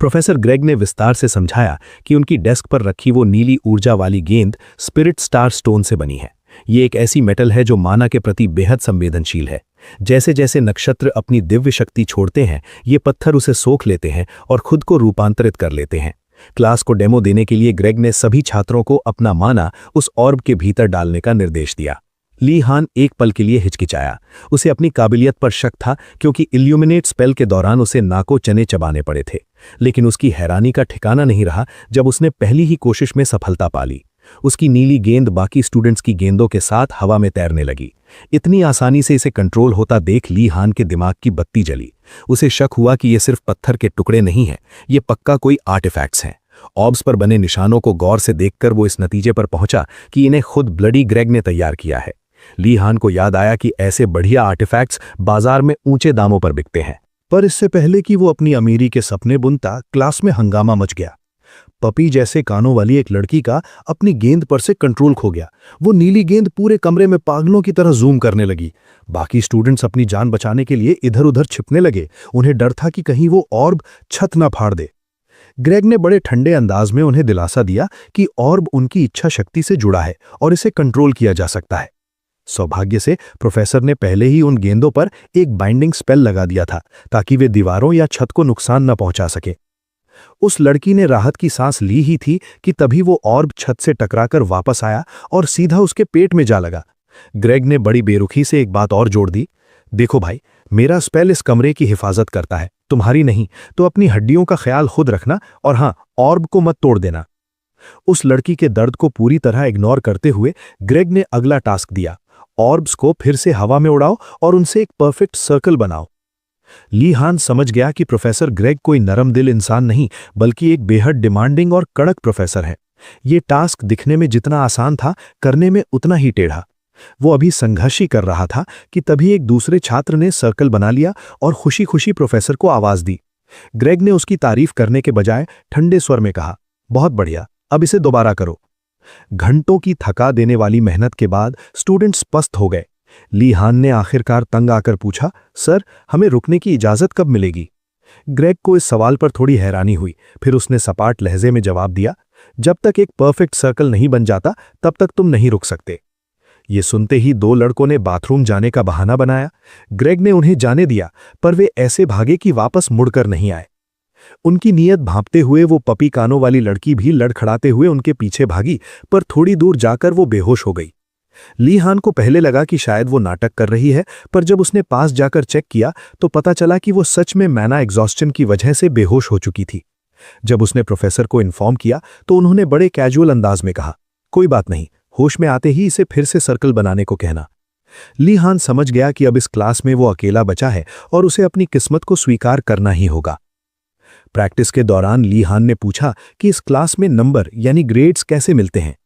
प्रोफेसर ग्रेग ने विस्तार से समझाया कि उनकी डेस्क पर रखी वो नीली ऊर्जा वाली गेंद स्पिरिट स्टार स्टोन से बनी है। ये एक ऐसी मेटल है जो माना के प्रति बेहद संवेदनशील है। जैसे जैसे नक्षत्र अपनी दिव्य शक्ति छोड़ते हैं, ये पत्थर उसे सोख लेते हैं और खुद को रूपांतरित कर लेते हैं। क्लास को डेमो देने के लिए ग्रेग ने सभी छात्रों को अपना माना उस ऑर्ब के भीतर डालने का निर्देश दिया। ली हान एक पल के लिए हिचकिचाया। उसे अपनी काबिलियत पर शक था, क्योंकि इल्यूमिनेट स्पेल के दौरान उसे नाको चने चबाने पड़े थे। लेकिन उसकी हैरानी का ठिकाना नहीं रहा जब उसने पहली ही कोशिश में सफलता पा ली। उसकी नीली गेंद बाकी स्टूडेंट्स की गेंदों के साथ हवा में तैरने लगी। इतनी आसानी से इसे कंट्रोल होता देख ली हान के दिमाग की बत्ती जली। उसे शक हुआ कि ये सिर्फ पत्थर के टुकड़े नहीं हैं, ये पक्का कोई आर्टिफैक्ट्स हैं। ऑब्स पर बने निशानों को गौर से देखकर वो इस नतीजे पर पहुंचा कि इन्हें खुद ब्लडी ग्रेग ने तैयार किया है। ली हान को याद आया कि ऐसे बढ़िया आर्टिफैक्ट्स बाजार में ऊंचे दामों पर बिकते हैं। पर इससे पहले कि वो अपनी अमीरी के सपने बुनता, क्लास में हंगामा मच गया। पपी जैसे कानों वाली एक लड़की का अपनी गेंद पर से कंट्रोल खो गया। वो नीली गेंद पूरे कमरे में पागलों की तरह जूम करने लगी। बाकी स्टूडेंट्स अपनी जान बचाने के लिए इधर उधर छिपने लगे। उन्हें डर था कि कहीं वो ऑर्ब छत ना फाड़ दे। ग्रेग ने बड़े ठंडे अंदाज में उन्हें दिलासा दिया कि ऑर्ब उनकी इच्छा शक्ति से जुड़ा है और इसे कंट्रोल किया जा सकता है। सौभाग्य से प्रोफेसर ने पहले ही उन गेंदों पर एक बाइंडिंग स्पेल लगा दिया था, ताकि वे दीवारों या छत को नुकसान न पहुंचा सके। उस लड़की ने राहत की सांस ली ही थी कि तभी वो ऑर्ब छत से टकराकर वापस आया और सीधा उसके पेट में जा लगा। ग्रेग ने बड़ी बेरुखी से एक बात और जोड़ दी, देखो भाई, मेरा स्पेल इस कमरे की हिफाजत करता है, तुम्हारी नहीं। तो अपनी हड्डियों का ख्याल खुद रखना, और हां, ऑर्ब को मत तोड़ देना। उस लड़की के दर्द को पूरी तरह इग्नोर करते हुए ग्रेग ने अगला टास्क दिया, ऑर्ब्स को फिर से हवा में उड़ाओ और उनसे एक परफेक्ट सर्कल बनाओ। ली हान समझ गया कि प्रोफेसर ग्रेग कोई नरम दिल इंसान नहीं, बल्कि एक बेहद डिमांडिंग और कड़क प्रोफेसर है। ये टास्क दिखने में जितना आसान था, करने में उतना ही टेढ़ा। वो अभी संघर्ष ही कर रहा था कि तभी एक दूसरे छात्र ने सर्कल बना लिया और खुशी खुशी प्रोफेसर को आवाज दी। ग्रेग ने उसकी तारीफ करने के बजाय ठंडे स्वर में कहा, बहुत बढ़िया, अब इसे दोबारा करो। घंटों की थका देने वाली मेहनत के बाद स्टूडेंट्स पस्त हो गए। ली हान ने आखिरकार तंग आकर पूछा, सर, हमें रुकने की इजाजत कब मिलेगी? ग्रेग को इस सवाल पर थोड़ी हैरानी हुई। फिर उसने सपाट लहजे में जवाब दिया, जब तक एक परफेक्ट सर्कल नहीं बन जाता, तब तक तुम नहीं रुक सकते। ये सुनते ही 2 लड़कों ने बाथरूम जाने का बहाना बनाया। ग्रेग ने उन्हें जाने दिया, पर वे ऐसे भागे कि वापस मुड़कर नहीं आए। उनकी नीयत भांपते हुए वो पपी कानों वाली लड़की भी लड़खड़ाते हुए उनके पीछे भागी, पर थोड़ी दूर जाकर वो बेहोश हो गई। ली हान को पहले लगा कि शायद वो नाटक कर रही है, पर जब उसने पास जाकर चेक किया तो पता चला कि वो सच में मैना एग्जॉस्शन की वजह से बेहोश हो चुकी थी। जब उसने प्रोफेसर को इन्फॉर्म किया तो उन्होंने बड़े कैजुअल अंदाज में कहा, कोई बात नहीं, होश में आते ही इसे फिर से सर्कल बनाने को कहना। ली हान समझ गया कि अब इस क्लास में वो अकेला बचा है और उसे अपनी किस्मत को स्वीकार करना ही होगा। प्रैक्टिस के दौरान ली हान ने पूछा कि इस क्लास में नंबर यानी ग्रेड्स कैसे मिलते हैं।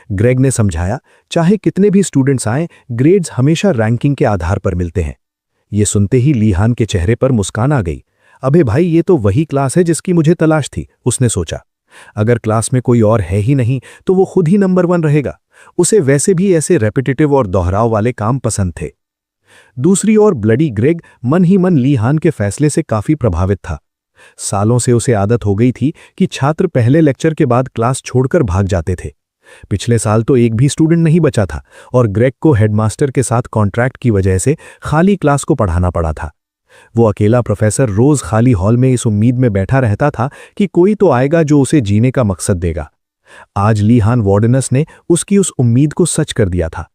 ग्रेग ने समझाया, चाहे कितने भी स्टूडेंट्स आएं, ग्रेड्स हमेशा रैंकिंग के आधार पर मिलते हैं। ये सुनते ही ली हान के चेहरे पर मुस्कान आ गई। अबे भाई, ये तो वही क्लास है जिसकी मुझे तलाश थी, उसने सोचा। अगर क्लास में कोई और है ही नहीं तो वो खुद ही नंबर 1 रहेगा। उसे वैसे भी ऐसे रेपिटेटिव और दोहराव वाले काम पसंद थे। दूसरी ओर ब्लडी ग्रेग मन ही मन ली हान के फैसले से काफी प्रभावित था। सालों से उसे आदत हो गई थी कि छात्र पहले लेक्चर के बाद क्लास छोड़कर भाग जाते थे। पिछले साल तो एक भी स्टूडेंट नहीं बचा था और ग्रेग को हेडमास्टर के साथ कॉन्ट्रैक्ट की वजह से खाली क्लास को पढ़ाना पड़ा था। वो अकेला प्रोफेसर रोज खाली हॉल में इस उम्मीद में बैठा रहता था कि कोई तो आएगा जो उसे जीने का मकसद देगा। आज ली हान वार्डनस ने उसकी उस उम्मीद को सच कर दिया था।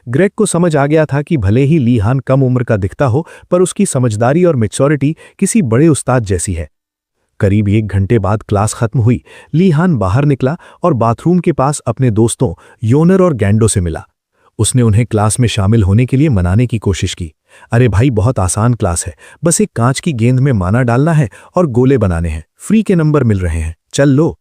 ग्रेग को समझ आ गया था कि भले ही ली हान कम उम्र का दिखता हो, पर उसकी समझदारी और मैच्योरिटी किसी बड़े उस्ताद जैसी है। करीब 1 घंटे बाद क्लास खत्म हुई। ली हान बाहर निकला और बाथरूम के पास अपने दोस्तों योनर और गैंडो से मिला। उसने उन्हें क्लास में शामिल होने के लिए मनाने की कोशिश की। अरे भाई, बहुत आसान क्लास है, बस एक कांच की गेंद में माना डालना है और गोले बनाने हैं, फ्री के नंबर मिल रहे हैं, चल लो।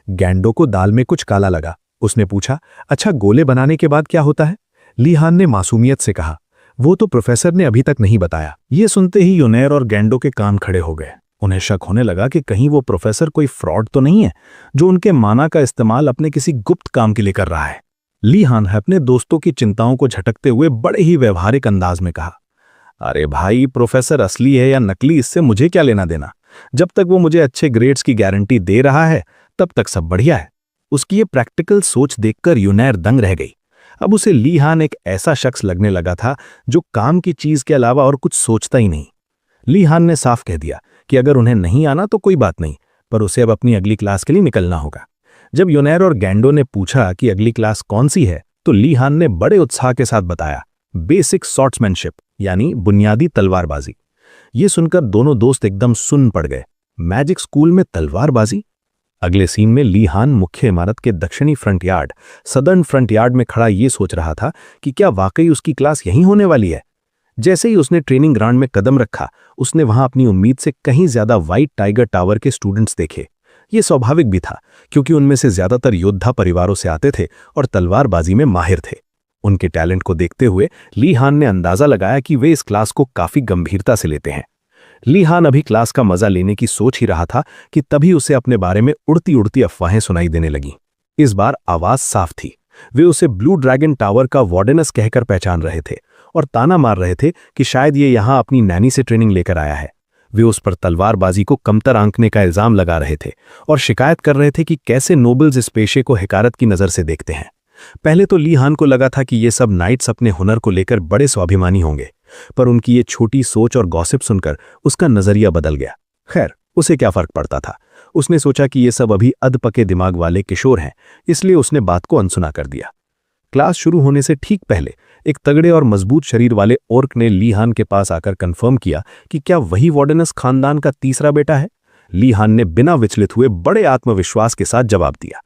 गैंडो को दाल में कुछ काला लगा। उसने पूछा, अच्छा गोले बनाने के बाद क्या होता है? ली हान ने मासूमियत से कहा, वो तो प्रोफेसर ने अभी तक नहीं बताया। ये सुनते ही योनेर और गैंडो के कान खड़े हो गए। उन्हें शक होने लगा कि कहीं वो प्रोफेसर कोई फ्रॉड तो नहीं है जो उनके माना का इस्तेमाल अपने किसी गुप्त काम के लिए कर रहा है। ली हान ने अपने दोस्तों की चिंताओं को झटकते हुए बड़े ही व्यवहारिक अंदाज में कहा, अरे भाई, प्रोफेसर असली है या नकली इससे मुझे क्या लेना देना। जब तक वो मुझे अच्छे ग्रेड्स की गारंटी दे रहा है तब तक सब बढ़िया है। उसकी ये प्रैक्टिकल सोच देखकर योनेर दंग रह गई। अब उसे ली हान एक ऐसा शख्स लगने लगा था जो काम की चीज के अलावा और कुछ सोचता ही नहीं। ली हान ने साफ कह दिया कि अगर उन्हें नहीं आना तो कोई बात नहीं, पर उसे अब अपनी अगली क्लास के लिए निकलना होगा। जब योनेर और गैंडो ने पूछा कि अगली क्लास कौन सी है तो ली हान ने बड़े उत्साह के साथ बताया, बेसिक स्वॉर्ड्समैनशिप यानी बुनियादी तलवारबाजी। ये सुनकर दोनों दोस्त एकदम सुन्न पड़ गए। मैजिक स्कूल में तलवारबाजी? अगले सीन में ली हान मुख्य इमारत के दक्षिणी front yard, southern front yard में खड़ा ये सोच रहा था कि क्या वाकई उसकी क्लास यहीं होने वाली है। जैसे ही उसने ट्रेनिंग ग्राउंड में कदम रखा, उसने वहां अपनी उम्मीद से कहीं ज्यादा व्हाइट टाइगर टावर के स्टूडेंट्स देखे। ये स्वाभाविक भी था क्योंकि उनमें से ज्यादातर योद्धा परिवारों से आते थे और तलवारबाजी में माहिर थे। उनके टैलेंट को देखते हुए ली हान ने अंदाजा लगाया कि वे इस क्लास को काफी गंभीरता से लेते हैं। ली हान अभी क्लास का मजा लेने की सोच ही रहा था कि तभी उसे अपने बारे में उड़ती उड़ती अफवाहें सुनाई देने लगीं। इस बार आवाज साफ थी। वे उसे ब्लू ड्रैगन टावर का वार्डनस कहकर पहचान रहे थे और ताना मार रहे थे कि शायद ये यहां अपनी नैनी से ट्रेनिंग लेकर आया है। वे उस पर तलवारबाजी को कमतर आंकने का इल्जाम लगा रहे थे और शिकायत कर रहे थे कि कैसे नोबल्स इस पेशे को हिकारत की नजर से देखते हैं। पहले तो ली हान को लगा था कि ये सब नाइट्स अपने हुनर को लेकर बड़े स्वाभिमानी होंगे, पर उनकी ये छोटी सोच और गॉसिप सुनकर उसका नजरिया बदल गया। खैर, उसे क्या फर्क पड़ता था। उसने सोचा कि ये सब अभी अधपके दिमाग वाले किशोर हैं, इसलिए उसने बात को अनसुना कर दिया। क्लास शुरू होने से ठीक पहले एक तगड़े और मजबूत शरीर वाले ओर्क ने ली हान के पास आकर कंफर्म किया कि क्या वही वार्डनस खानदान का तीसरा बेटा है। ली हान ने बिना विचलित हुए बड़े आत्मविश्वास के साथ जवाब दिया।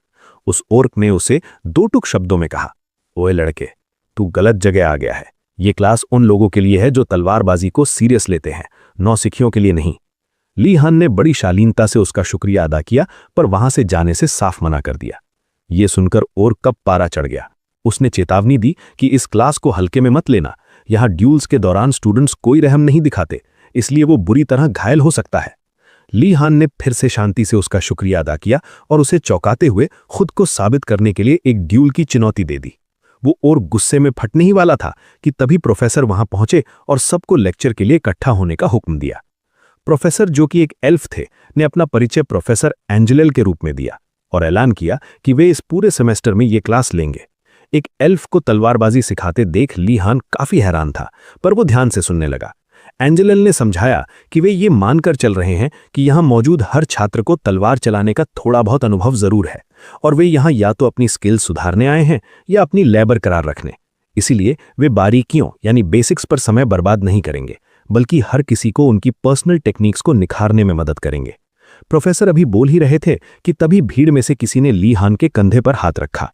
उस ओर्क ने उसे 2 टुक शब्दों में कहा, ओए लड़के, तू गलत जगह आ गया है। ये क्लास उन लोगों के लिए है जो तलवारबाजी को सीरियस लेते हैं, नौसिखियों के लिए नहीं। ली हान ने बड़ी शालीनता से उसका शुक्रिया अदा किया, पर वहां से जाने से साफ मना कर दिया। ये सुनकर ओर्क का पारा चढ़ गया। उसने चेतावनी दी कि इस क्लास को हल्के में मत लेना। यहां ड्यूल्स के दौरान स्टूडेंट्स कोई रहम नहीं दिखाते, इसलिए वो बुरी तरह घायल हो सकता है। ली हान ने फिर से शांति से उसका शुक्रिया अदा किया और उसे चौंकाते हुए खुद को साबित करने के लिए एक ड्यूल की चुनौती दे दी। वो और गुस्से में फटने ही वाला था कि तभी प्रोफेसर वहां पहुंचे और सबको लेक्चर के लिए इकट्ठा होने का हुक्म दिया। प्रोफेसर, जो कि एक एल्फ थे, ने अपना परिचय प्रोफेसर एंजेलिल के रूप में दिया और ऐलान किया कि वे इस पूरे सेमेस्टर में ये क्लास लेंगे। एक एल्फ को तलवारबाजी सिखाते देख ली हान काफी हैरान था, पर वो ध्यान से सुनने लगा। एंजेलिल ने समझाया कि वे ये मानकर चल रहे हैं कि यहां मौजूद हर छात्र को तलवार चलाने का थोड़ा बहुत अनुभव जरूर है और वे यहां या तो अपनी स्किल सुधारने आए हैं या अपनी लय बरकरार रखने। इसीलिए वे बारीकियों यानी बेसिक्स पर समय बर्बाद नहीं करेंगे, बल्कि हर किसी को उनकी पर्सनल टेक्निक्स को निखारने में मदद करेंगे। प्रोफेसर अभी बोल ही रहे थे कि तभी भीड़ में से किसी ने ली हान के कंधे पर हाथ रखा।